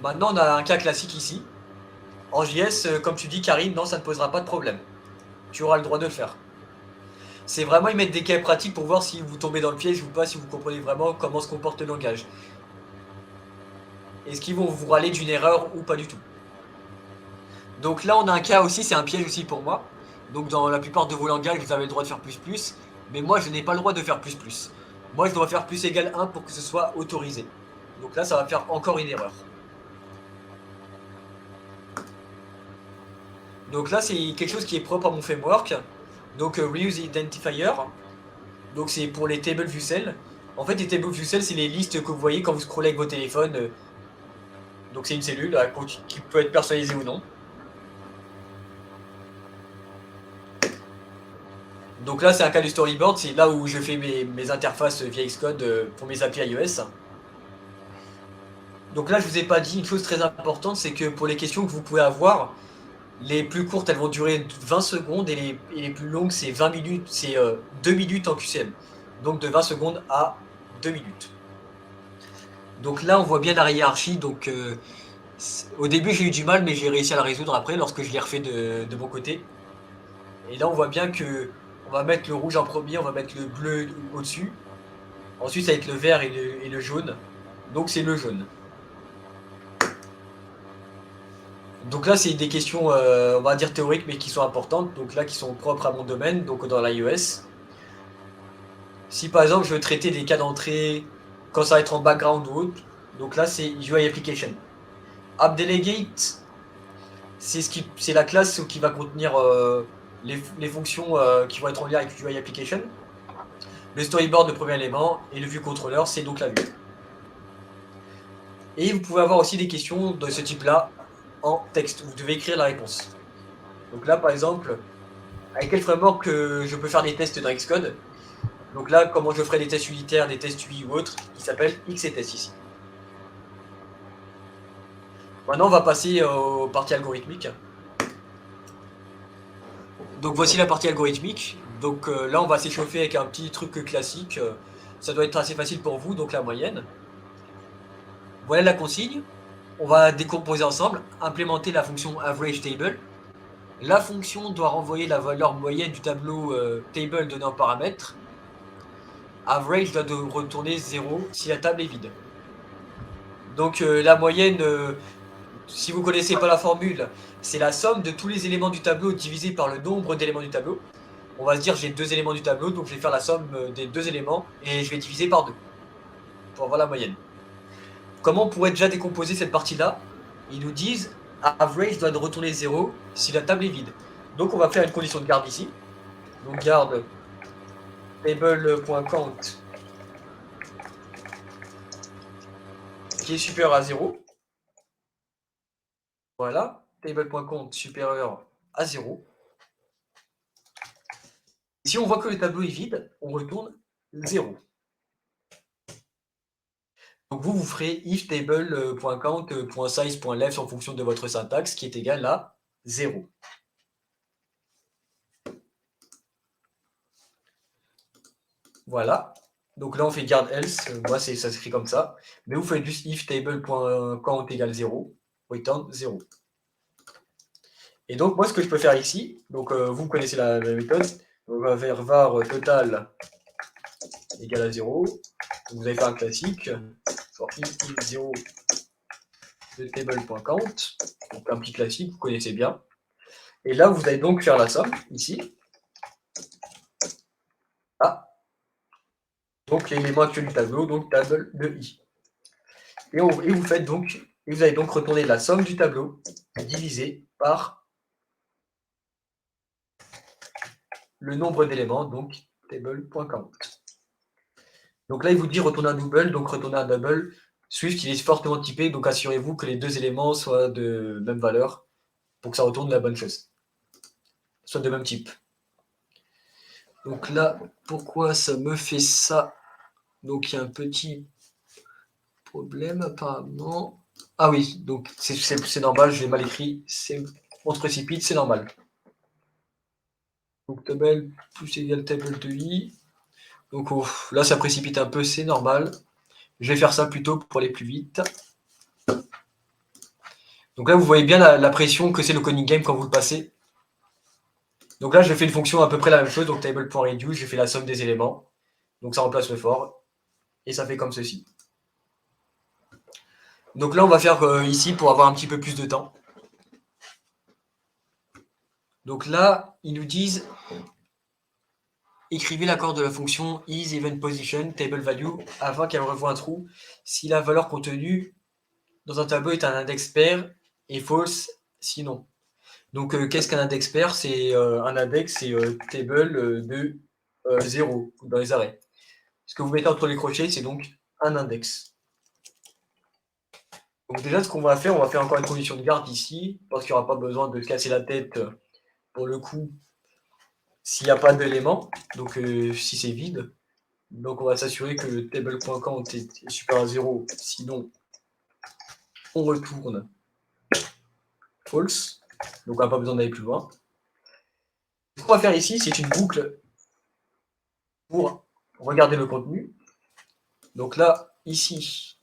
Maintenant, on a un cas classique ici. En JS, comme tu dis, Karine, non, ça ne posera pas de problème. Tu auras le droit de le faire. C'est vraiment, ils mettent des cas pratiques pour voir si vous tombez dans le piège ou pas, si vous comprenez vraiment comment se comporte le langage. Est-ce qu'ils vont vous râler d'une erreur ou pas du tout? Donc là, on a un cas aussi, c'est un piège aussi pour moi. Donc dans la plupart de vos langages, vous avez le droit de faire plus, mais moi, je n'ai pas le droit de faire plus. Moi, je dois faire plus égale 1 pour que ce soit autorisé. Donc là, ça va faire encore une erreur. Donc là, c'est quelque chose qui est propre à mon framework. Donc Reuse Identifier. Donc c'est pour les Table View Cell. En fait, les Table View Cell, c'est les listes que vous voyez quand vous scrollez avec vos téléphones. Donc c'est une cellule qui peut être personnalisée ou non. Donc là, c'est un cas du storyboard. C'est là où je fais mes interfaces via Xcode pour mes API iOS. Donc là, je vous ai pas dit une chose très importante, c'est que pour les questions que vous pouvez avoir, les plus courtes, elles vont durer 20 secondes et les plus longues, c'est 20 minutes, c'est 2 minutes en QCM. Donc de 20 secondes à 2 minutes. Donc là, on voit bien la hiérarchie. Donc au début, j'ai eu du mal, mais j'ai réussi à la résoudre après lorsque je l'ai refait de mon côté. Et là, on voit bien que on va mettre le rouge en premier, on va mettre le bleu au-dessus. Ensuite, ça va être le vert et le jaune. Donc c'est le jaune. Donc là, c'est des questions, on va dire théoriques, mais qui sont importantes. Donc là, qui sont propres à mon domaine, donc dans l'iOS. Si par exemple, je veux traiter des cas d'entrée quand ça va être en background ou autre, donc là, c'est UI Application. AppDelegate, c'est la classe qui va contenir les fonctions qui vont être en lien avec UI Application. Le storyboard, le premier élément, et le view controller, c'est donc la vue. Et vous pouvez avoir aussi des questions de ce type-là en texte. Vous devez écrire la réponse. Donc là, par exemple, avec quel framework je peux faire des tests dans Xcode. Donc là, comment je ferai des tests unitaires, des tests UI ou autres, qui s'appellent XCTest ici. Maintenant, on va passer aux parties algorithmiques. Donc voici la partie algorithmique. Donc là, on va s'échauffer avec un petit truc classique. Ça doit être assez facile pour vous, donc la moyenne. Voilà la consigne. On va décomposer ensemble, implémenter la fonction AverageTable. La fonction doit renvoyer la valeur moyenne du tableau table donné en paramètre. Average doit retourner 0 si la table est vide. Donc la moyenne, si vous ne connaissez pas la formule, c'est la somme de tous les éléments du tableau divisé par le nombre d'éléments du tableau. On va se dire j'ai 2 éléments du tableau, donc je vais faire la somme des 2 éléments et je vais diviser par 2 pour avoir la moyenne. Comment on pourrait déjà décomposer cette partie-là? Ils nous disent average doit retourner 0 si la table est vide. Donc on va faire une condition de garde ici. Donc garde table.count qui est supérieur à 0. Voilà, table.count supérieur à 0. Si on voit que le tableau est vide, on retourne 0. Donc vous ferez if table.count.size.left en fonction de votre syntaxe qui est égal à 0. Voilà. Donc là, on fait garde else. Moi, ça s'écrit comme ça. Mais vous faites juste if table.count égale 0, return 0. Et donc, moi, ce que je peux faire ici, donc vous connaissez la méthode. On va faire var total égale à 0. Donc, vous allez faire un classique. For if 0 de table.count. Donc, un petit classique, vous connaissez bien. Et là, vous allez donc faire la somme, ici. Ah. Donc, l'élément actuel du tableau, donc table de i. Et vous faites donc, et vous allez donc retourner la somme du tableau divisé par le nombre d'éléments, donc table.count. Donc là, il vous dit retourner un double, donc retourner un double. Swift, il est fortement typé, donc assurez-vous que les 2 éléments soient de même valeur pour que ça retourne la bonne chose. Soit de même type. Donc là, pourquoi ça me fait ça? Donc il y a un petit problème apparemment. Ah oui, donc c'est normal, j'ai mal écrit. On se précipite, c'est normal. Donc table plus égal table de i. Donc là, ça précipite un peu, c'est normal. Je vais faire ça plutôt pour aller plus vite. Donc là, vous voyez bien la pression que c'est le coding game quand vous le passez. Donc là, j'ai fait une fonction à peu près la même chose. Donc table.reduce, j'ai fait la somme des éléments. Donc ça remplace le for. Et ça fait comme ceci. Donc là, on va faire ici pour avoir un petit peu plus de temps. Donc là, ils nous disent écrivez l'accord de la fonction isEventPosition table value afin qu'elle revoie un trou si la valeur contenue dans un tableau est un index pair et false sinon. Donc qu'est-ce qu'un index pair? C'est un index, c'est table de 0 dans les arrêts. Ce que vous mettez entre les crochets, c'est donc un index. Donc déjà, ce qu'on va faire, on va faire encore une condition de garde ici, parce qu'il n'y aura pas besoin de se casser la tête pour le coup s'il n'y a pas d'éléments, donc si c'est vide. Donc on va s'assurer que le table.count est supérieur à 0, sinon on retourne false. Donc on n'a pas besoin d'aller plus loin. Ce qu'on va faire ici, c'est une boucle pour regarder le contenu. Donc là, ici,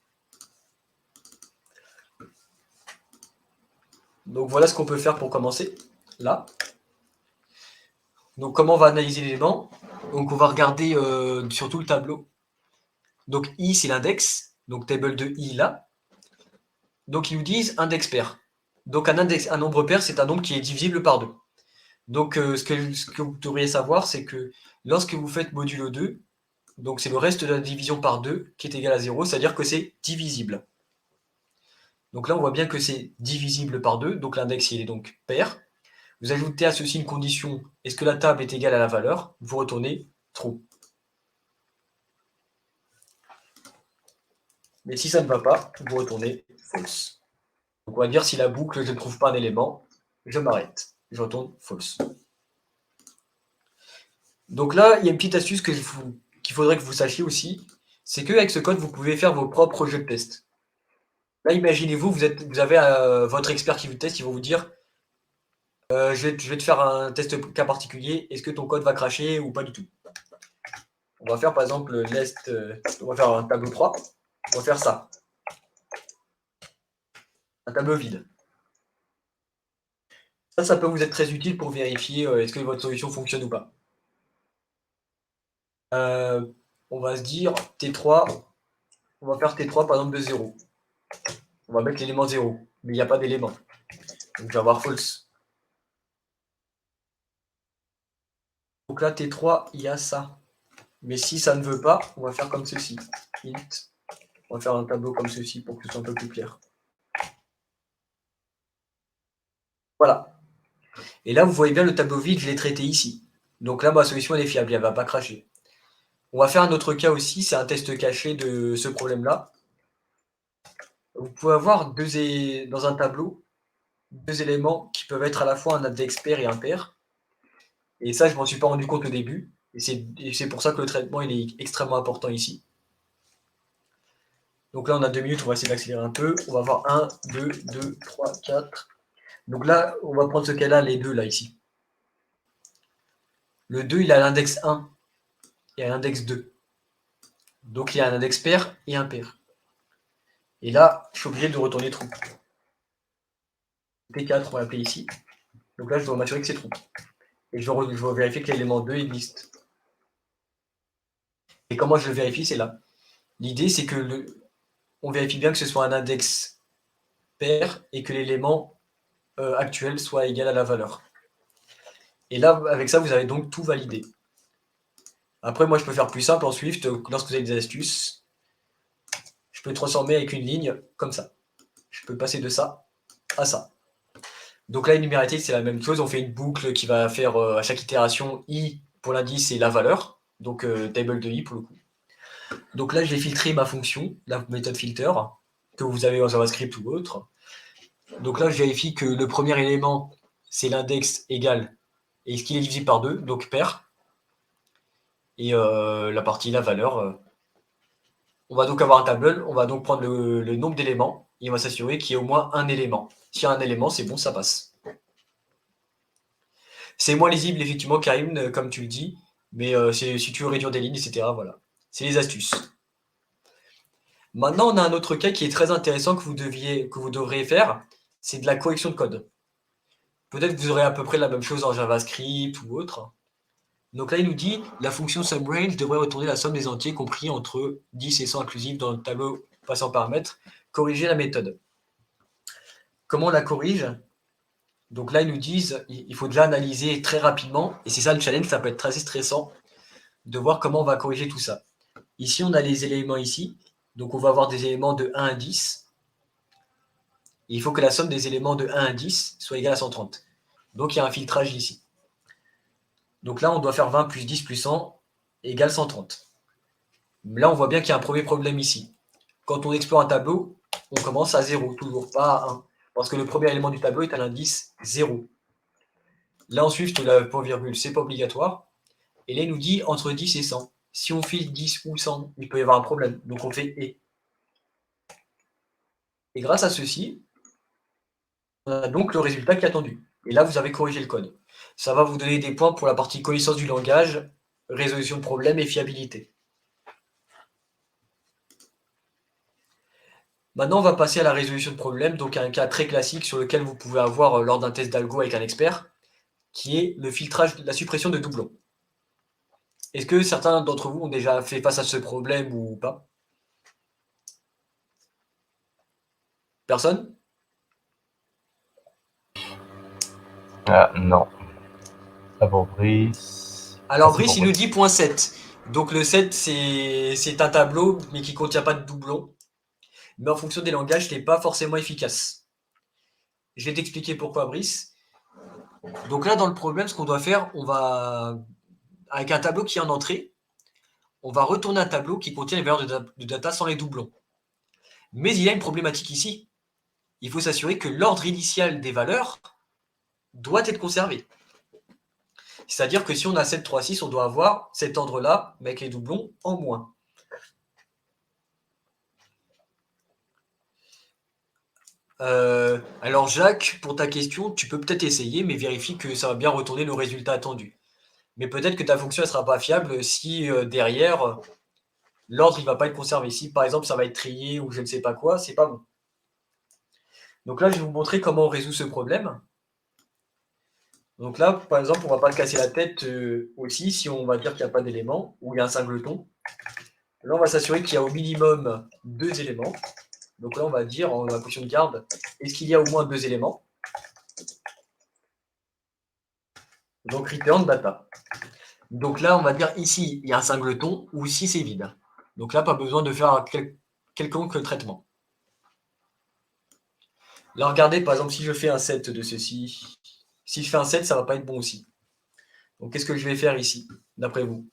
donc voilà ce qu'on peut faire pour commencer. Là. Donc comment on va analyser l'élément? Donc on va regarder sur tout le tableau. Donc I, c'est l'index. Donc table de I là. Donc ils nous disent index pair. Donc un nombre pair, c'est un nombre qui est divisible par 2. Donc ce que vous devriez savoir, c'est que lorsque vous faites modulo 2, donc c'est le reste de la division par 2 qui est égal à 0, c'est-à-dire que c'est divisible. Donc là, on voit bien que c'est divisible par 2, donc l'index il est donc pair. Vous ajoutez à ceci une condition, est-ce que la table est égale à la valeur? Vous retournez true. Mais si ça ne va pas, vous retournez false. Donc on va dire si la boucle, je ne trouve pas un élément, je m'arrête. Je retourne false. Donc là, il y a une petite astuce qu'il faudrait que vous sachiez aussi, c'est qu'avec ce code, vous pouvez faire vos propres jeux de test. Là, imaginez-vous, vous avez votre expert qui vous teste, il va vous dire je vais te faire un test cas particulier, est-ce que ton code va cracher ou pas du tout? On va faire par exemple on va faire un tableau 3, on va faire ça. Un tableau vide. Ça peut vous être très utile pour vérifier est-ce que votre solution fonctionne ou pas. On va se dire T3, on va faire T3 par exemple de 0. On va mettre l'élément 0, mais il n'y a pas d'élément. Donc je vais avoir false. Donc là, T3, il y a ça. Mais si ça ne veut pas, on va faire comme ceci. Int. On va faire un tableau comme ceci pour que ce soit un peu plus clair. Voilà. Et là, vous voyez bien le tableau vide, je l'ai traité ici. Donc là, ma solution, elle est fiable, elle ne va pas cracher. On va faire un autre cas aussi, c'est un test caché de ce problème-là. Vous pouvez avoir dans un tableau deux éléments qui peuvent être à la fois un index pair et impair. Et ça, je ne m'en suis pas rendu compte au début. Et c'est pour ça que le traitement il est extrêmement important ici. Donc là, on a 2 minutes, on va essayer d'accélérer un peu. On va voir 1, 2, 2, 3, 4. Donc là, on va prendre ce cas-là, les deux là, ici. Le 2, il a l'index 1 et l'index 2. Donc il y a un index pair et impair. Et là, je suis obligé de retourner true. T4, on va l'appeler ici. Donc là, je dois m'assurer que c'est true. Et je dois vérifier que l'élément 2 existe. Et comment je le vérifie, c'est là. L'idée, c'est que on vérifie bien que ce soit un index pair et que l'élément actuel soit égal à la valeur. Et là, avec ça, vous avez donc tout validé. Après, moi, je peux faire plus simple en Swift. Lorsque vous avez des astuces, je peux transformer avec une ligne comme ça. Je peux passer de ça à ça. Donc là, énumérative, c'est la même chose. On fait une boucle qui va faire à chaque itération i pour l'indice et la valeur. Donc table de i pour le coup. Donc là, j'ai filtré ma fonction, la méthode filter, que vous avez en JavaScript ou autre. Donc là, je vérifie que le premier élément, c'est l'index égal et ce qu'il est divisé par 2, donc pair. Et la partie, la valeur. On va donc avoir un table, on va donc prendre le nombre d'éléments et on va s'assurer qu'il y ait au moins un élément. S'il y a un élément, c'est bon, ça passe. C'est moins lisible, effectivement, Karim, comme tu le dis, mais si tu veux réduire des lignes, etc., voilà. C'est les astuces. Maintenant, on a un autre cas qui est très intéressant que vous devriez faire, c'est de la correction de code. Peut-être que vous aurez à peu près la même chose en JavaScript ou autre. Donc là, il nous dit la fonction subrange devrait retourner la somme des entiers compris entre 10 et 100 inclusifs dans le tableau passant paramètres. Corriger la méthode. Comment on la corrige? Donc là, ils nous disent il faut déjà analyser très rapidement, et c'est ça le challenge, ça peut être très stressant de voir comment on va corriger tout ça. Ici, on a les éléments ici. Donc, on va avoir des éléments de 1 à 10. Et il faut que la somme des éléments de 1 à 10 soit égale à 130. Donc, il y a un filtrage ici. Donc là, on doit faire 20 plus 10 plus 100 égale 130. Là, on voit bien qu'il y a un premier problème ici. Quand on explore un tableau, on commence à 0, toujours pas à 1. Parce que le premier élément du tableau est à l'indice 0. Là, ensuite, la point virgule, c'est pas obligatoire. Et là, il nous dit entre 10 et 100. Si on fait 10 ou 100, il peut y avoir un problème. Donc, on fait et. Et grâce à ceci, on a donc le résultat qui est attendu. Et là, vous avez corrigé le code. Ça va vous donner des points pour la partie connaissance du langage, résolution de problèmes et fiabilité. Maintenant, on va passer à la résolution de problèmes, donc un cas très classique sur lequel vous pouvez avoir lors d'un test d'algo avec un expert, qui est le filtrage, la suppression de doublons. Est-ce que certains d'entre vous ont déjà fait face à ce problème ou pas? Personne? Ah, non. Pas pour Brice. Alors Ah, si, Brice, pour il nous Brice. dit point 7. Donc le 7, c'est un tableau, mais qui ne contient pas de doublons. Mais en fonction des langages, ce n'est pas forcément efficace. Je vais t'expliquer pourquoi, Brice. Donc là, dans le problème, ce qu'on doit faire, on va, avec un tableau qui est en entrée, on va retourner un tableau qui contient les valeurs de data sans les doublons. Mais il y a une problématique ici. Il faut s'assurer que l'ordre initial des valeurs doit être conservé. C'est-à-dire que si on a 7, 3, 6, on doit avoir cet ordre-là, mais avec les doublons en moins. Alors Jacques, pour ta question, tu peux peut-être essayer, mais vérifie que ça va bien retourner le résultat attendu. Mais peut-être que ta fonction ne sera pas fiable si derrière, l'ordre ne va pas être conservé. Si par exemple ça va être trié ou je ne sais pas quoi, c'est pas bon. Donc là, je vais vous montrer comment on résout ce problème. Donc là, par exemple, on ne va pas se casser la tête aussi si on va dire qu'il n'y a pas d'éléments ou il y a un singleton. Là, on va s'assurer qu'il y a au minimum 2 éléments. Donc là, on va dire en la position de garde, est-ce qu'il y a au moins 2 éléments? Donc return data. Donc là, on va dire ici, il y a un singleton ou ici, c'est vide. Donc là, pas besoin de faire quelconque traitement. Là, regardez, par exemple, si je fais un set de ceci, si je fais un set, ça ne va pas être bon aussi. Donc qu'est-ce que je vais faire ici, d'après vous?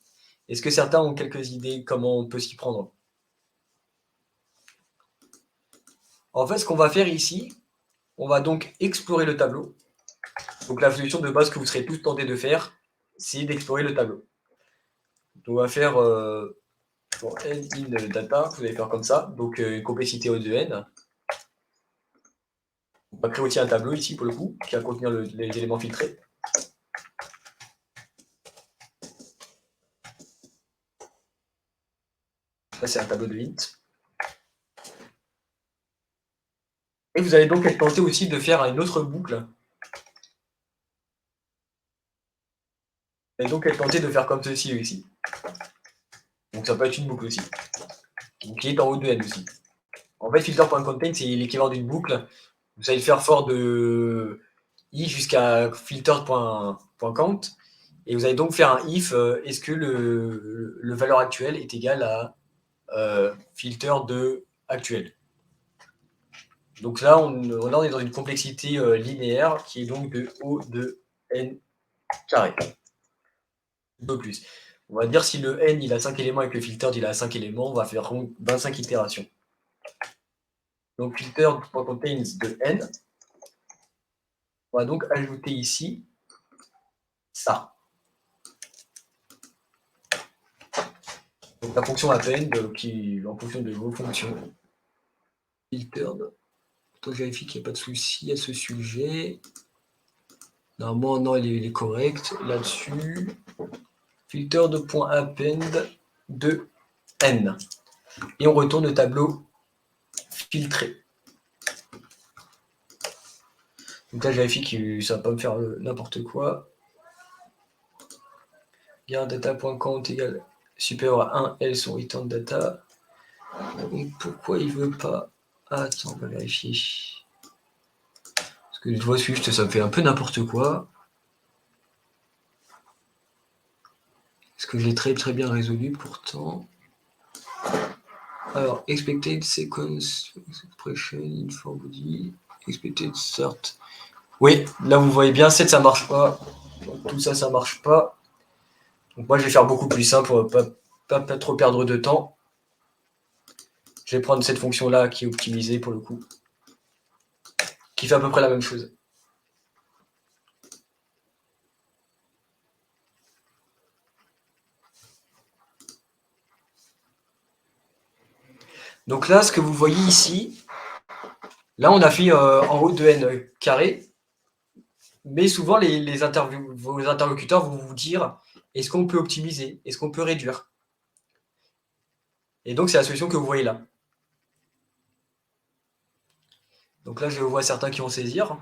Est-ce que certains ont quelques idées comment on peut s'y prendre? En fait, ce qu'on va faire ici, on va donc explorer le tableau. Donc la solution de base que vous serez tous tentés de faire, c'est d'explorer le tableau. Donc, on va faire pour n in data, vous allez faire comme ça, donc complexité O de n. On va créer aussi un tableau ici pour le coup, qui va contenir les éléments filtrés. Ça c'est un tableau de int. Et vous allez donc être tenté aussi de faire une autre boucle. Vous allez donc être tenté de faire comme ceci ici. Donc ça peut être une boucle aussi. Donc qui est en haut de n aussi. En fait, filter.contain, c'est l'équivalent d'une boucle. Vous allez le faire fort de i jusqu'à filter.count. Et vous allez donc faire un if, est-ce que le valeur actuelle est égale à filter de actuel. Donc là, on est dans une complexité linéaire qui est donc de O de n carré. De plus. On va dire si le n il a 5 éléments et que le filter il a 5 éléments, on va faire 25 itérations. Donc filter.contains de n. On va donc ajouter ici ça. Donc la fonction append qui en fonction de vos fonctions. Filtered. Je vérifie qu'il n'y a pas de souci à ce sujet. Normalement, non, il est correct. Là-dessus, filter de point append de n. Et on retourne le tableau filtré. Donc là, je vérifie que ça ne va pas me faire n'importe quoi. Garde data.count égale supérieur à 1, L sur return data. Donc pourquoi il ne veut pas... Ah, attends, on va vérifier. Parce que je vois Swift, ça me fait un peu n'importe quoi. Est-ce que je l'ai très très bien résolu pourtant? Alors, expected sequence expression in for body, expected sort. Oui, là vous voyez bien, 7 ça marche pas. Donc, tout ça, ça marche pas. Donc moi je vais faire beaucoup plus simple pour pas trop perdre de temps. Je vais prendre cette fonction là qui est optimisée pour le coup, qui fait à peu près la même chose. Donc là, ce que vous voyez ici, Là, on a fait en haut de n carré, mais souvent vos interlocuteurs vont vous dire est-ce qu'on peut optimiser, est-ce qu'on peut réduire. Et donc, c'est la solution que vous voyez là. Donc là, je vois certains qui vont saisir.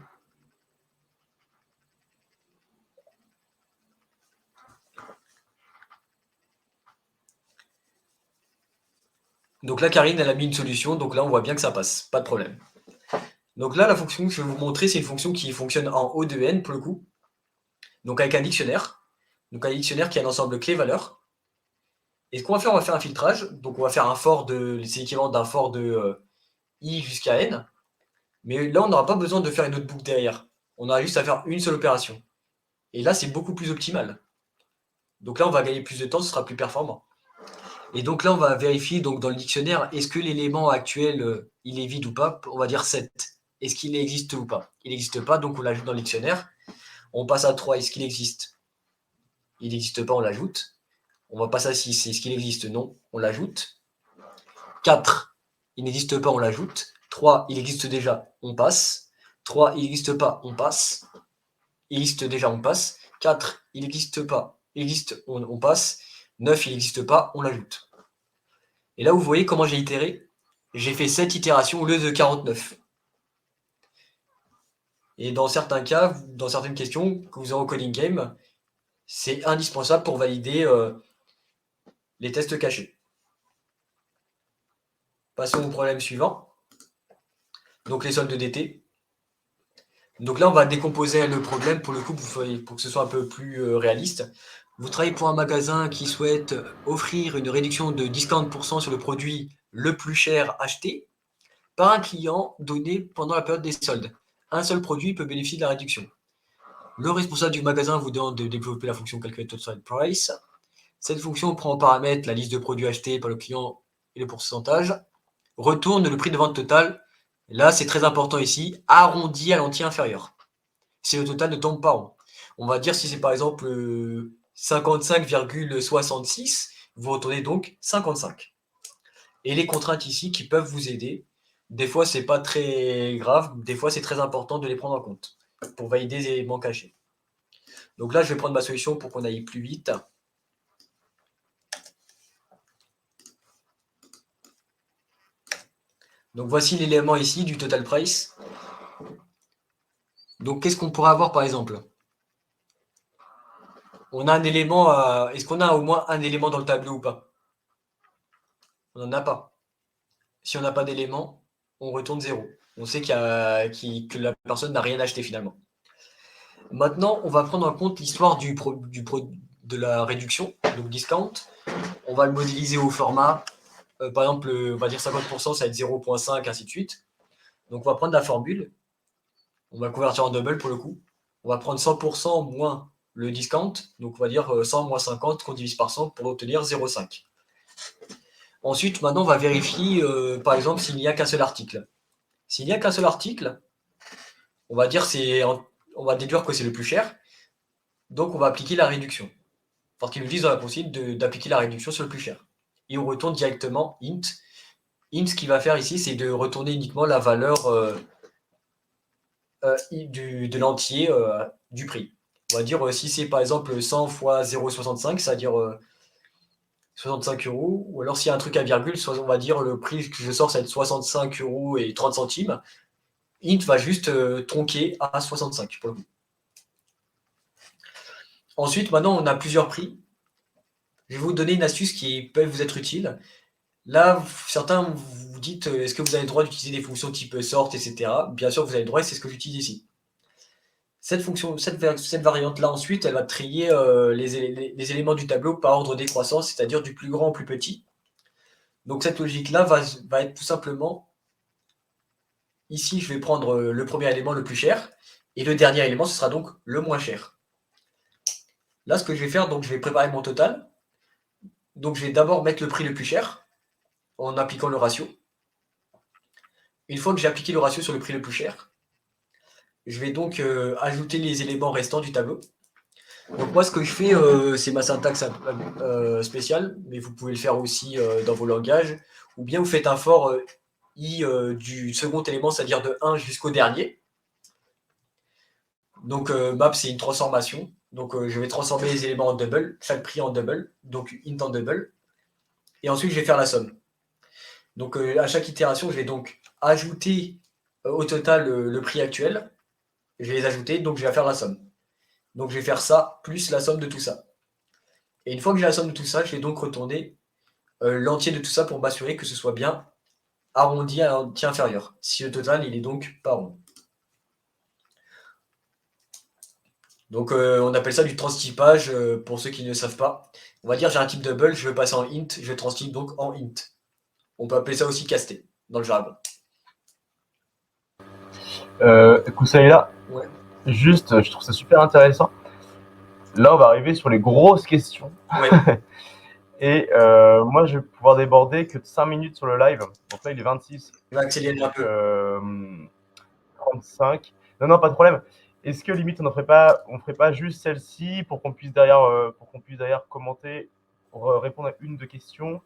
Donc là, Karine, elle a mis une solution, donc là, on voit bien que ça passe, pas de problème. Donc là, la fonction que je vais vous montrer, c'est une fonction qui fonctionne en O de n pour le coup. Donc avec un dictionnaire. Donc un dictionnaire qui a un ensemble clé-valeur. Et ce qu'on va faire, on va faire un filtrage. Donc on va faire un for de. C'est l'équivalent d'un for de i jusqu'à n. Mais là, on n'aura pas besoin de faire une autre boucle derrière. On aura juste à faire une seule opération. Et là, c'est beaucoup plus optimal. Donc là, on va gagner plus de temps, ce sera plus performant. Et donc là, on va vérifier donc dans le dictionnaire, est-ce que l'élément actuel, il est vide ou pas? On va dire 7. Est-ce qu'il existe ou pas? Il n'existe pas, donc on l'ajoute dans le dictionnaire. On passe à 3, est-ce qu'il existe? Il n'existe pas, on l'ajoute. On va passer à 6, est-ce qu'il existe? Non, on l'ajoute. 4, il n'existe pas, on l'ajoute. 3, il existe déjà, on passe. 3, il n'existe pas, on passe. Il existe déjà, on passe. 4, il n'existe pas, il existe, on passe. 9, il n'existe pas, on l'ajoute. Et là, vous voyez comment j'ai itéré. J'ai fait 7 itérations au lieu de 49. Et dans certains cas, dans certaines questions que vous aurez au coding game, c'est indispensable pour valider les tests cachés. Passons au problème suivant. Donc les soldes d'été. Donc là, on va décomposer le problème pour le coup pour que ce soit un peu plus réaliste. Vous travaillez pour un magasin qui souhaite offrir une réduction de 50% sur le produit le plus cher acheté par un client donné pendant la période des soldes. Un seul produit peut bénéficier de la réduction. Le responsable du magasin vous demande de développer la fonction Calculate Total Price. Cette fonction prend en paramètre la liste de produits achetés par le client et le pourcentage. Retourne le prix de vente total. Là, c'est très important ici, arrondi à l'entier inférieur. Si le total ne tombe pas rond. On va dire si c'est par exemple 55,66, vous retournez donc 55. Et les contraintes ici qui peuvent vous aider. Des fois, c'est pas très grave, des fois, c'est très important de les prendre en compte pour valider les éléments cachés. Donc là, je vais prendre ma solution pour qu'on aille plus vite. Donc voici l'élément ici du total price. Donc qu'est-ce qu'on pourrait avoir par exemple? On a un élément, est-ce qu'on a au moins un élément dans le tableau ou pas? On n'en a pas. Si on n'a pas d'élément, on retourne 0. On sait que la personne n'a rien acheté finalement. Maintenant, on va prendre en compte l'histoire de la réduction, donc discount. On va le modéliser au format, par exemple, on va dire 50%, ça va être 0,5, ainsi de suite. Donc on va prendre la formule, on va convertir en double pour le coup. On va prendre 100% moins le discount, donc on va dire 100 moins 50 qu'on divise par 100 pour obtenir 0,5. Ensuite, maintenant, on va vérifier, par exemple, s'il n'y a qu'un seul article. S'il n'y a qu'un seul article, on va déduire que c'est le plus cher, donc on va appliquer la réduction. Parce qu'ils nous disent dans la consigne d'appliquer la réduction sur le plus cher. Et on retourne directement int. Int, ce qu'il va faire ici, c'est de retourner uniquement la valeur de l'entier du prix. On va dire si c'est par exemple 100 fois 0,65, c'est-à-dire 65 euros, ou alors s'il y a un truc à virgule, on va dire le prix que je sors, ça va être 65 euros et 30 centimes. Int va juste tronquer à 65 pour le coup. Ensuite, maintenant, on a plusieurs prix. Je vais vous donner une astuce qui peut vous être utile. Là, certains vous dites est-ce que vous avez le droit d'utiliser des fonctions type sort, etc. Bien sûr, vous avez le droit et c'est ce que j'utilise ici. Cette variante-là, ensuite, elle va trier les éléments du tableau par ordre décroissant, c'est-à-dire du plus grand au plus petit. Donc cette logique-là va être tout simplement, ici, je vais prendre le premier élément le plus cher, et le dernier élément, ce sera donc le moins cher. Là, ce que je vais faire, donc je vais préparer mon total. Donc je vais d'abord mettre le prix le plus cher, en appliquant le ratio. Une fois que j'ai appliqué le ratio sur le prix le plus cher, je vais donc ajouter les éléments restants du tableau. Donc moi, ce que je fais, c'est ma syntaxe spéciale, mais vous pouvez le faire aussi dans vos langages, ou bien vous faites un for i du second élément, c'est-à-dire de 1 jusqu'au dernier. Donc map, c'est une transformation. Donc je vais transformer les éléments en double, chaque prix en double, donc int en double. Et ensuite, je vais faire la somme. Donc à chaque itération, je vais donc ajouter au total le prix actuel. Je vais les ajouter, donc je vais faire la somme. Donc je vais faire ça plus la somme de tout ça. Et une fois que j'ai la somme de tout ça, je vais donc retourner l'entier de tout ça pour m'assurer que ce soit bien arrondi à l'entier inférieur. Si le total, il est donc pas rond. Donc on appelle ça du transtypage pour ceux qui ne savent pas. On va dire j'ai un type double, je veux passer en int, je transtype donc en int. On peut appeler ça aussi caster dans le jargon. Koussaïla, Ouais. juste, je trouve ça super intéressant. Là, on va arriver sur les grosses questions. Ouais. Et moi, je vais pouvoir déborder que de 5 minutes sur le live. Donc là, il est 26. Je vais accélérer un peu. 35. Non, pas de problème. Est-ce que limite, on ne ferait pas juste celle-ci pour qu'on puisse derrière commenter, pour répondre à une de questions?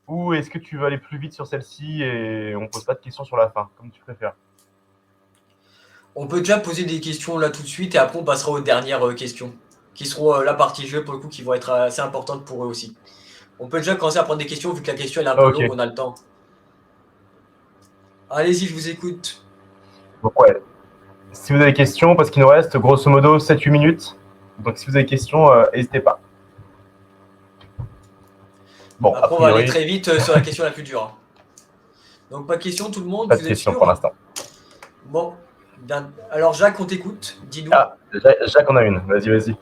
Ou est-ce que tu veux aller plus vite sur celle-ci et on ne pose pas de questions sur la fin, comme tu préfères? On peut déjà poser des questions là tout de suite et après on passera aux dernières questions, qui seront la partie jeu pour le coup, qui vont être assez importantes pour eux aussi. On peut déjà commencer à prendre des questions vu que la question elle est un peu longue, on a le temps. Allez-y, je vous écoute. Donc ouais, si vous avez des questions, parce qu'il nous reste grosso modo 7-8 minutes, donc si vous avez des questions, n'hésitez pas. Bon, Après on va aller très vite sur la question la plus dure. Hein. Donc pas de questions tout le monde, pas vous de êtes questions sûr? pour l'instant. Bon, bien. Alors Jacques, on t'écoute, dis-nous. Ah, Jacques en a une, vas-y.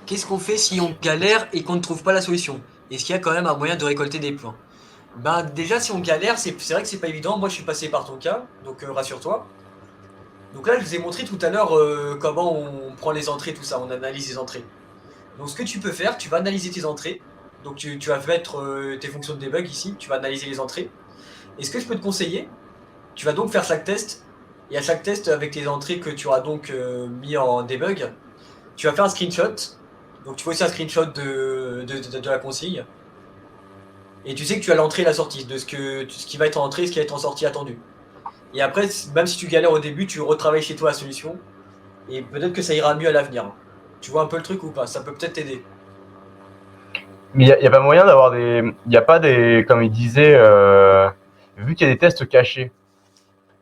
Qu'est-ce qu'on fait si on galère et qu'on ne trouve pas la solution? Est-ce qu'il y a quand même un moyen de récolter des points? Ben déjà si on galère, c'est vrai que c'est pas évident. Moi je suis passé par ton cas, donc rassure-toi. Donc là je vous ai montré tout à l'heure comment on prend les entrées, tout ça, on analyse les entrées. Donc ce que tu peux faire, tu vas analyser tes entrées. Donc tu vas mettre tes fonctions de debug ici, tu vas analyser les entrées. Et ce que je peux te conseiller, tu vas donc faire chaque test. Et à chaque test avec tes entrées que tu auras donc mis en debug, tu vas faire un screenshot. Donc tu fais aussi un screenshot de la consigne. Et tu sais que tu as l'entrée et la sortie, de ce qui va être en entrée et ce qui va être en sortie attendu. Et après, même si tu galères au début, tu retravailles chez toi la solution. Et peut-être que ça ira mieux à l'avenir. Tu vois un peu le truc ou pas? Ça peut peut-être t'aider. Mais il n'y a pas moyen d'avoir des. Il n'y a pas des. Comme il disait, vu qu'il y a des tests cachés,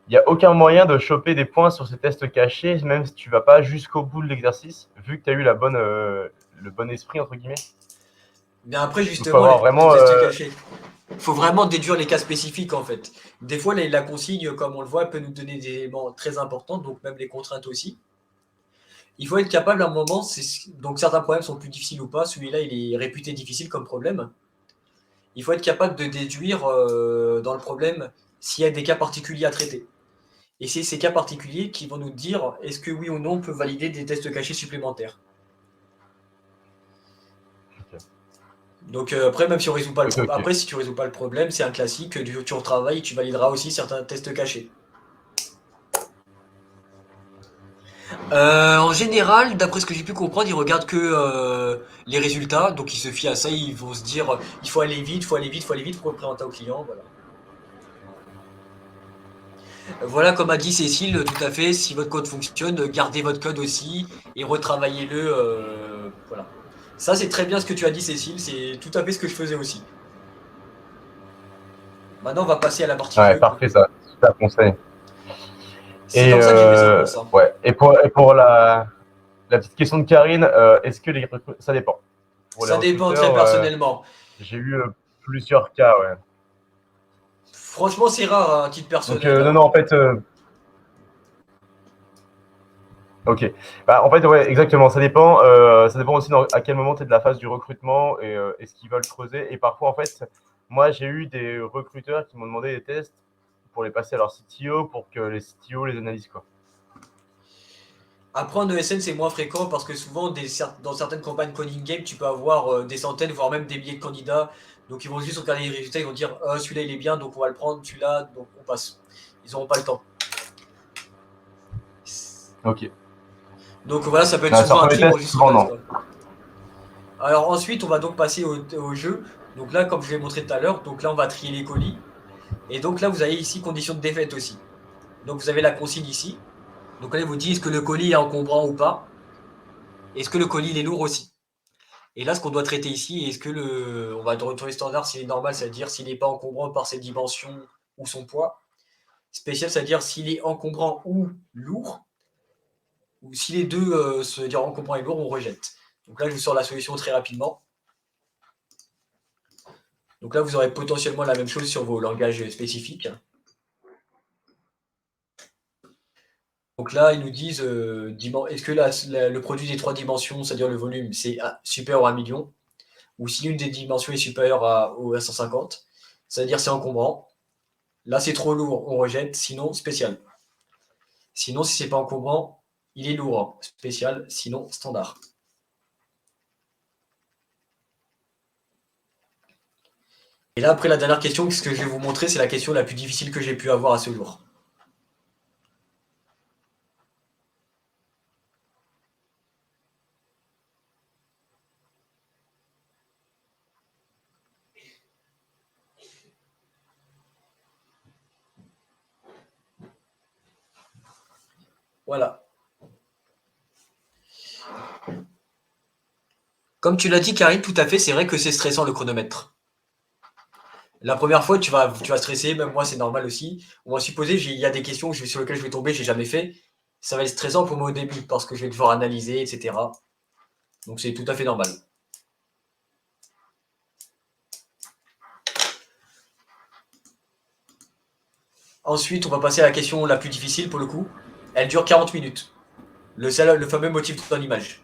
il n'y a aucun moyen de choper des points sur ces tests cachés, même si tu vas pas jusqu'au bout de l'exercice, vu que tu as eu le bon esprit, entre guillemets. Bien après, Il faut justement, avoir les vraiment. tests cachés. Il faut vraiment déduire les cas spécifiques en fait. Des fois, la consigne, comme on le voit, peut nous donner des éléments très importants, donc même les contraintes aussi. Il faut être capable à un moment, donc certains problèmes sont plus difficiles ou pas, celui-là il est réputé difficile comme problème. Il faut être capable de déduire dans le problème s'il y a des cas particuliers à traiter. Et c'est ces cas particuliers qui vont nous dire est-ce que oui ou non on peut valider des tests cachés supplémentaires. Okay. Donc après, même si on résout pas Okay. après, si tu résous pas le problème, c'est un classique, tu retravailles, tu valideras aussi certains tests cachés. En général, d'après ce que j'ai pu comprendre, ils regardent que les résultats, donc ils se fient à ça, ils vont se dire il faut aller vite, il faut aller vite, il faut aller vite pour le présenter au client, voilà. Voilà, comme a dit Cécile, tout à fait, si votre code fonctionne, gardez votre code aussi et retravaillez-le. Voilà. Ça, c'est très bien ce que tu as dit, Cécile, c'est tout à fait ce que je faisais aussi. Maintenant, on va passer à la partie Ouais, jeu. parfait, ça. Super conseil. C'est comme ça que j'ai fait ça pour ça. Ouais. Et pour la petite question de Karine, est-ce que les recruteurs. Ça dépend. Pour Ça dépend très personnellement. J'ai eu plusieurs cas, ouais. Franchement, c'est rare, à titre Donc, personnel. non, en fait. Ok. Bah, en fait, ouais, exactement. Ça dépend aussi à quel moment tu es de la phase du recrutement et ce qu'ils veulent creuser. Et parfois, en fait, moi, j'ai eu des recruteurs qui m'ont demandé des tests pour les passer à leur CTO pour que les CTO les analysent, quoi. Après, en ESN, c'est moins fréquent parce que souvent, dans certaines campagnes coding game, tu peux avoir des centaines, voire même des milliers de candidats. Donc, ils vont juste regarder les résultats, ils vont dire celui-là, il est bien, donc on va le prendre, celui-là, donc on passe. Ils n'auront pas le temps. Ok. Donc voilà, ça peut être Sur souvent un les tri pour tests, juste souvent une base, non. quoi. Alors ensuite, on va donc passer au jeu. Donc là, comme je l'ai montré tout à l'heure, donc là, on va trier les colis. Et donc là, vous avez ici conditions de défaite aussi. Donc vous avez la consigne ici. Donc là, il vous dit est-ce que le colis est encombrant ou pas. Est-ce que le colis il est lourd aussi. Et là, ce qu'on doit traiter ici, est-ce que on va retourner standard s'il est normal, c'est-à-dire s'il n'est pas encombrant par ses dimensions ou son poids. Spécial, c'est-à-dire s'il est encombrant ou lourd. Ou si les deux, c'est-à-dire encombrant et lourd, on rejette. Donc là, je vous sors la solution très rapidement. Donc là, vous aurez potentiellement la même chose sur vos langages spécifiques. Donc là, ils nous disent est-ce que le produit des 3 dimensions, c'est-à-dire le volume, c'est supérieur à 1 million, ou si une des dimensions est supérieure à 150, c'est-à-dire c'est encombrant. Là, c'est trop lourd, on rejette, sinon spécial. Sinon, si c'est pas encombrant, il est lourd, spécial, sinon standard. Et là, après la dernière question, ce que je vais vous montrer, c'est la question la plus difficile que j'ai pu avoir à ce jour. Voilà. Comme tu l'as dit, Karine, tout à fait, c'est vrai que c'est stressant le chronomètre. La première fois, tu vas stresser, même moi, c'est normal aussi. On va supposer, il y a des questions sur lesquelles je vais tomber, j'ai jamais fait. Ça va être stressant pour moi au début parce que je vais devoir analyser, etc. Donc c'est tout à fait normal. Ensuite, on va passer à la question la plus difficile pour le coup. Elle dure 40 minutes. Le fameux motif dans l'image.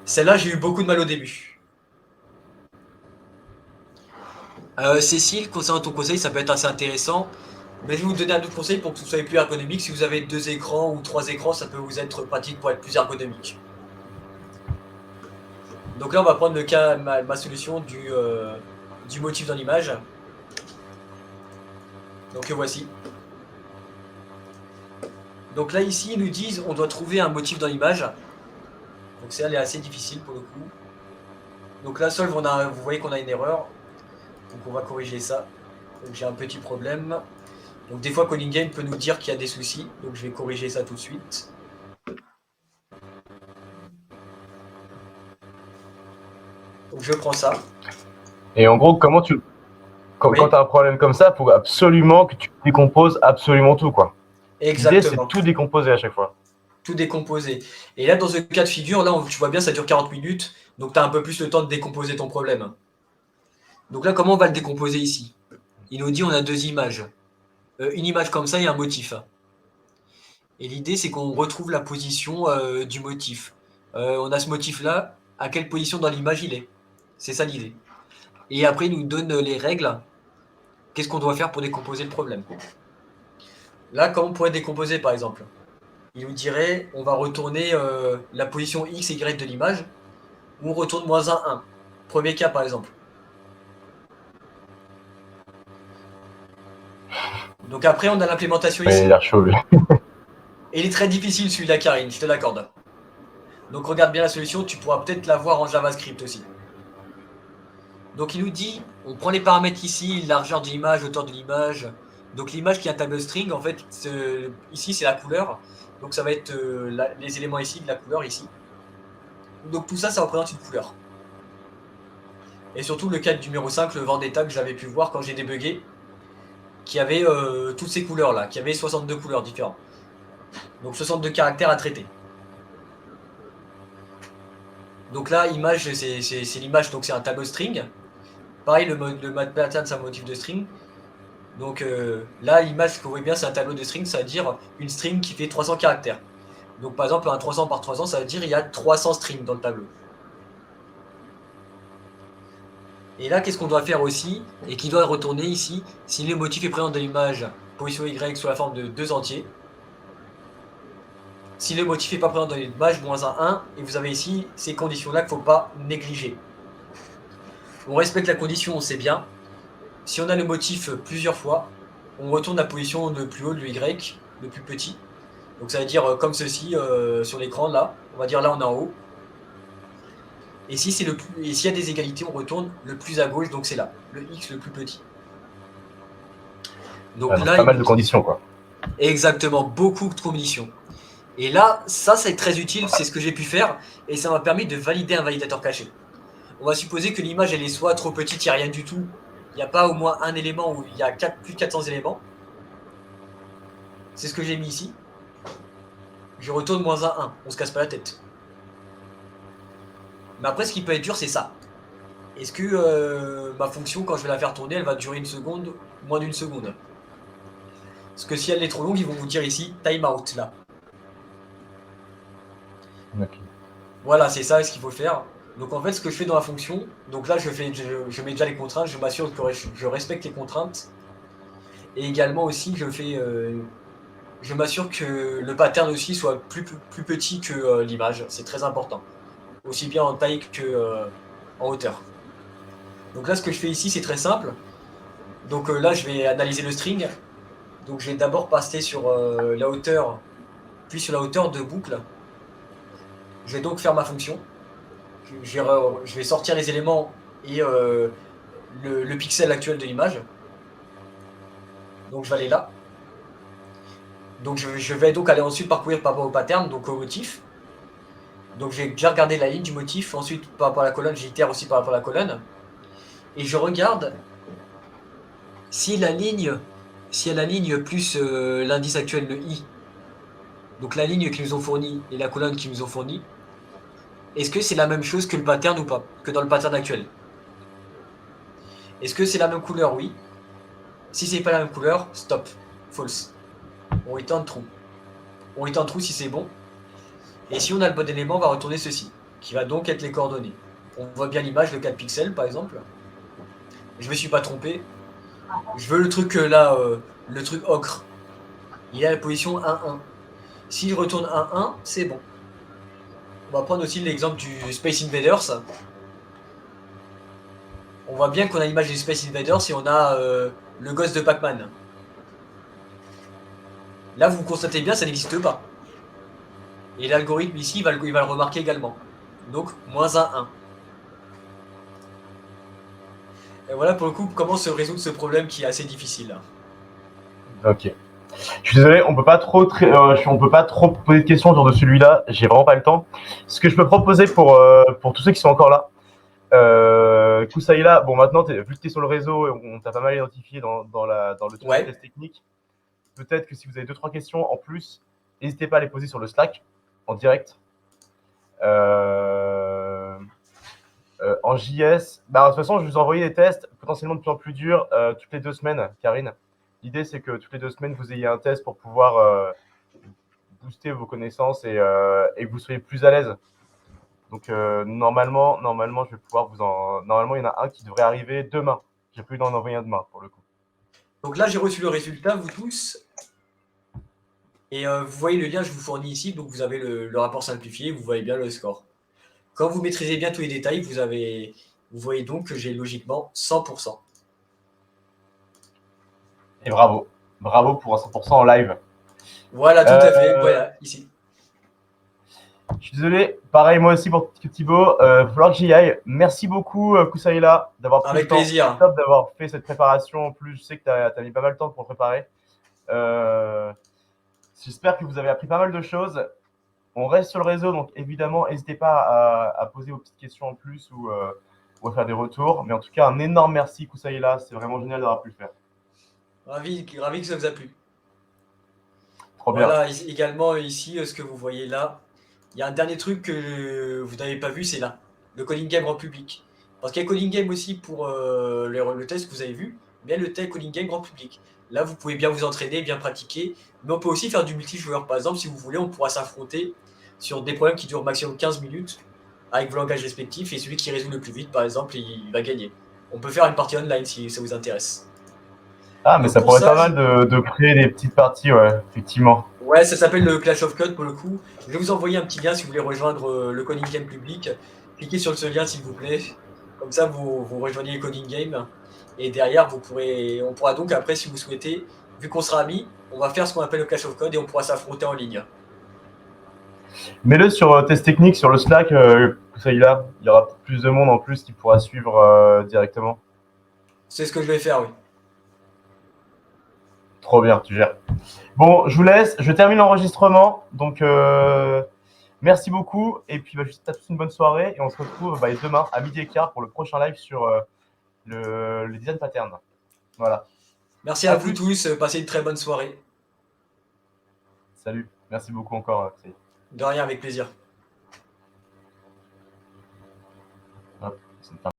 Celle-là, j'ai eu beaucoup de mal au début. Cécile, concernant ton conseil, ça peut être assez intéressant. Mais je vais vous donner un autre conseil pour que vous soyez plus ergonomique. Si vous avez 2 écrans ou 3 écrans, ça peut vous être pratique pour être plus ergonomique. Donc là, on va prendre le cas, ma solution du motif dans l'image. Donc le voici. Donc là, ici, ils nous disent on doit trouver un motif dans l'image. Donc ça, elle est assez difficile pour le coup. Donc là, Solve, vous voyez qu'on a une erreur. Donc on va corriger ça. Donc j'ai un petit problème. Donc des fois, Calling Game peut nous dire qu'il y a des soucis. Donc je vais corriger ça tout de suite. Donc je prends ça. Et en gros, quand tu as un problème comme ça, il faut absolument que tu décomposes absolument tout, quoi. L'idée, c'est de tout décomposer à chaque fois. Tout décomposer. Et là, dans ce cas de figure, là, tu vois bien, ça dure 40 minutes. Donc tu as un peu plus le temps de décomposer ton problème. Donc là, comment on va le décomposer ici? Il nous dit on a 2 images. Une image comme ça et un motif. Et l'idée, c'est qu'on retrouve la position du motif. On a ce motif-là, à quelle position dans l'image il est. C'est ça l'idée. Et après, il nous donne les règles. Qu'est-ce qu'on doit faire pour décomposer le problème? Là, comment on pourrait décomposer, par exemple? Il nous dirait, on va retourner la position X et Y de l'image, ou on retourne -1, 1. Premier cas, par exemple. Donc après, on a l'implémentation ici. Il a l'air chaud, lui. Et il est très difficile, celui-là, Karine, je te l'accorde. Donc regarde bien la solution, tu pourras peut-être la voir en JavaScript aussi. Donc il nous dit, on prend les paramètres ici, largeur de l'image, hauteur de l'image. Donc l'image qui est un table string, en fait, ici c'est la couleur. Donc ça va être les éléments ici, de la couleur ici. Donc tout ça, ça représente une couleur. Et surtout le cas numéro 5, le Vendetta que j'avais pu voir quand j'ai débugué, qui avait toutes ces couleurs là, qui avait 62 couleurs différentes. Donc 62 caractères à traiter. Donc là, image, c'est l'image, donc c'est un table string. Pareil, le mode pattern, c'est un motif de string. Donc là, l'image que vous voyez bien, c'est un tableau de string, ça veut dire une string qui fait 300 caractères. Donc par exemple, un 300 par 300, ça veut dire il y a 300 strings dans le tableau. Et là, qu'est-ce qu'on doit faire aussi, et qui doit retourner ici, si le motif est présent dans l'image, position Y sous la forme de 2 entiers. Si le motif n'est pas présent dans l'image, -1, 1, et vous avez ici ces conditions-là qu'il ne faut pas négliger. On respecte la condition, c'est bien. Si on a le motif plusieurs fois, on retourne la position le plus haut de Y, le plus petit. Donc ça veut dire comme ceci sur l'écran là. On va dire là on est en haut. Et si c'est et s'il y a des égalités, on retourne le plus à gauche, donc c'est là, le X le plus petit. Donc donc là, pas mal de conditions, quoi. exactement, beaucoup de conditions. Et là, ça c'est très utile, c'est ce que j'ai pu faire, et ça m'a permis de valider un validateur caché. On va supposer que l'image elle est soit trop petite, il n'y a rien du tout, il n'y a pas au moins un élément où il y a plus de 400 éléments. C'est ce que j'ai mis ici. Je retourne moins 1, on se casse pas la tête. Mais après, ce qui peut être dur, c'est ça. Est-ce que ma fonction, quand je vais la faire tourner, elle va durer une seconde, moins d'une seconde? Parce que si elle est trop longue, ils vont vous dire ici timeout là. Okay. Voilà, c'est ça ce qu'il faut faire. Donc en fait, ce que je fais dans la fonction, donc là je mets déjà les contraintes, je m'assure que je respecte les contraintes. Et également aussi, je m'assure que le pattern aussi soit plus petit que l'image. C'est très important. Aussi bien en taille que en hauteur. Donc là, ce que je fais ici, c'est très simple. Donc là, je vais analyser le string. Donc je vais d'abord passer sur la hauteur, puis sur la hauteur de boucle. Je vais donc faire ma fonction. Je vais sortir les éléments et le pixel actuel de l'image. Donc je vais aller là. Donc je vais donc aller ensuite parcourir par rapport au pattern, donc au motif. Donc j'ai déjà regardé la ligne du motif. Ensuite, par rapport à la colonne, j'itère aussi par rapport à la colonne. Et je regarde si la ligne plus l'indice actuel, le i, donc la ligne qu'ils nous ont fournie et la colonne qu'ils nous ont fournie, est-ce que c'est la même chose que le pattern ou pas, que dans le pattern actuel? Est-ce que c'est la même couleur? Oui. Si c'est pas la même couleur, stop. False. On return true. On return true si c'est bon. Et si on a le bon élément, on va retourner ceci, qui va donc être les coordonnées. On voit bien l'image, le 4 pixels par exemple. Je me suis pas trompé. Je veux le truc là, le truc ocre. Il est à la position 1-1. Si je retourne 1-1, c'est bon. On va prendre aussi l'exemple du Space Invaders. On voit bien qu'on a l'image du Space Invaders et on a le gosse de Pac-Man. Là, vous constatez bien, ça n'existe pas. Et l'algorithme ici, il va le remarquer également. Donc, moins 1, 1. Et voilà pour le coup comment se résoudre ce problème qui est assez difficile. Ok. Je suis désolé, on peut pas trop poser de questions autour de celui-là. J'ai vraiment pas le temps. Ce que je peux proposer pour tous ceux qui sont encore là, Koussaïla, bon maintenant vu que tu es sur le réseau, on t'a pas mal identifié dans le test technique. Peut-être que si vous avez 2-3 questions en plus, n'hésitez pas à les poser sur le Slack en direct. En JS, de toute façon, je vous envoie des tests potentiellement de plus en plus durs toutes les 2 semaines, Karine. L'idée, c'est que toutes les 2 semaines, vous ayez un test pour pouvoir booster vos connaissances et que vous soyez plus à l'aise. Donc, normalement, je vais pouvoir Normalement, il y en a un qui devrait arriver demain. J'ai prévu d'en envoyer un demain, pour le coup. Donc là, j'ai reçu le résultat, vous tous. Et vous voyez le lien, je vous fournis ici. Donc vous avez le rapport simplifié, vous voyez bien le score. Quand vous maîtrisez bien tous les détails, vous voyez donc que j'ai logiquement 100%. Et bravo. Bravo pour un 100% en live. Voilà, tout à fait. Voilà, ici. Je suis désolé. Pareil, moi aussi pour Thibaut. Il va falloir que j'y aille. Merci beaucoup, Koussaïla, d'avoir pris Avec le temps. plaisir. Top d'avoir fait cette préparation. En plus, je sais que tu as mis pas mal de temps pour préparer. J'espère que vous avez appris pas mal de choses. On reste sur le réseau, donc évidemment, n'hésitez pas à poser vos petites questions en plus ou à faire des retours. Mais en tout cas, un énorme merci, Koussaïla. C'est vraiment génial d'avoir pu le faire. Ravi que ça vous a plu. Trop bien. Voilà, également ici, ce que vous voyez là. Il y a un dernier truc que vous n'avez pas vu, c'est là. Le coding game grand public. Parce qu'il y a coding game aussi pour le test que vous avez vu, mais le test coding game grand public. Là, vous pouvez bien vous entraîner, bien pratiquer, mais on peut aussi faire du multijoueur. Par exemple, si vous voulez, on pourra s'affronter sur des problèmes qui durent maximum 15 minutes avec vos langages respectifs, et celui qui résout le plus vite, par exemple, il va gagner. On peut faire une partie online si ça vous intéresse. Ah, mais Donc ça pour pourrait ça, être pas mal de créer des petites parties, ouais, effectivement. Ouais, ça s'appelle le Clash of Code pour le coup. Je vais vous envoyer un petit lien si vous voulez rejoindre le Coding Game public. Cliquez sur ce lien s'il vous plaît. Comme ça, vous rejoignez le Coding Game. Et derrière, on pourra donc après, si vous souhaitez, vu qu'on sera amis, on va faire ce qu'on appelle le clash of code et on pourra s'affronter en ligne. Mets-le sur test technique, sur le Slack, ça y là. Il y aura plus de monde en plus qui pourra suivre directement. C'est ce que je vais faire, oui. Trop bien, tu gères. Bon, je vous laisse, je termine l'enregistrement. Donc, merci beaucoup. Et puis, je vous souhaite une bonne soirée. Et on se retrouve demain à 12h15 pour le prochain live sur le design pattern. Voilà. Merci À à vous plus. tous, passez une très bonne soirée. Salut. Merci beaucoup encore. De rien, avec plaisir. Hop, c'est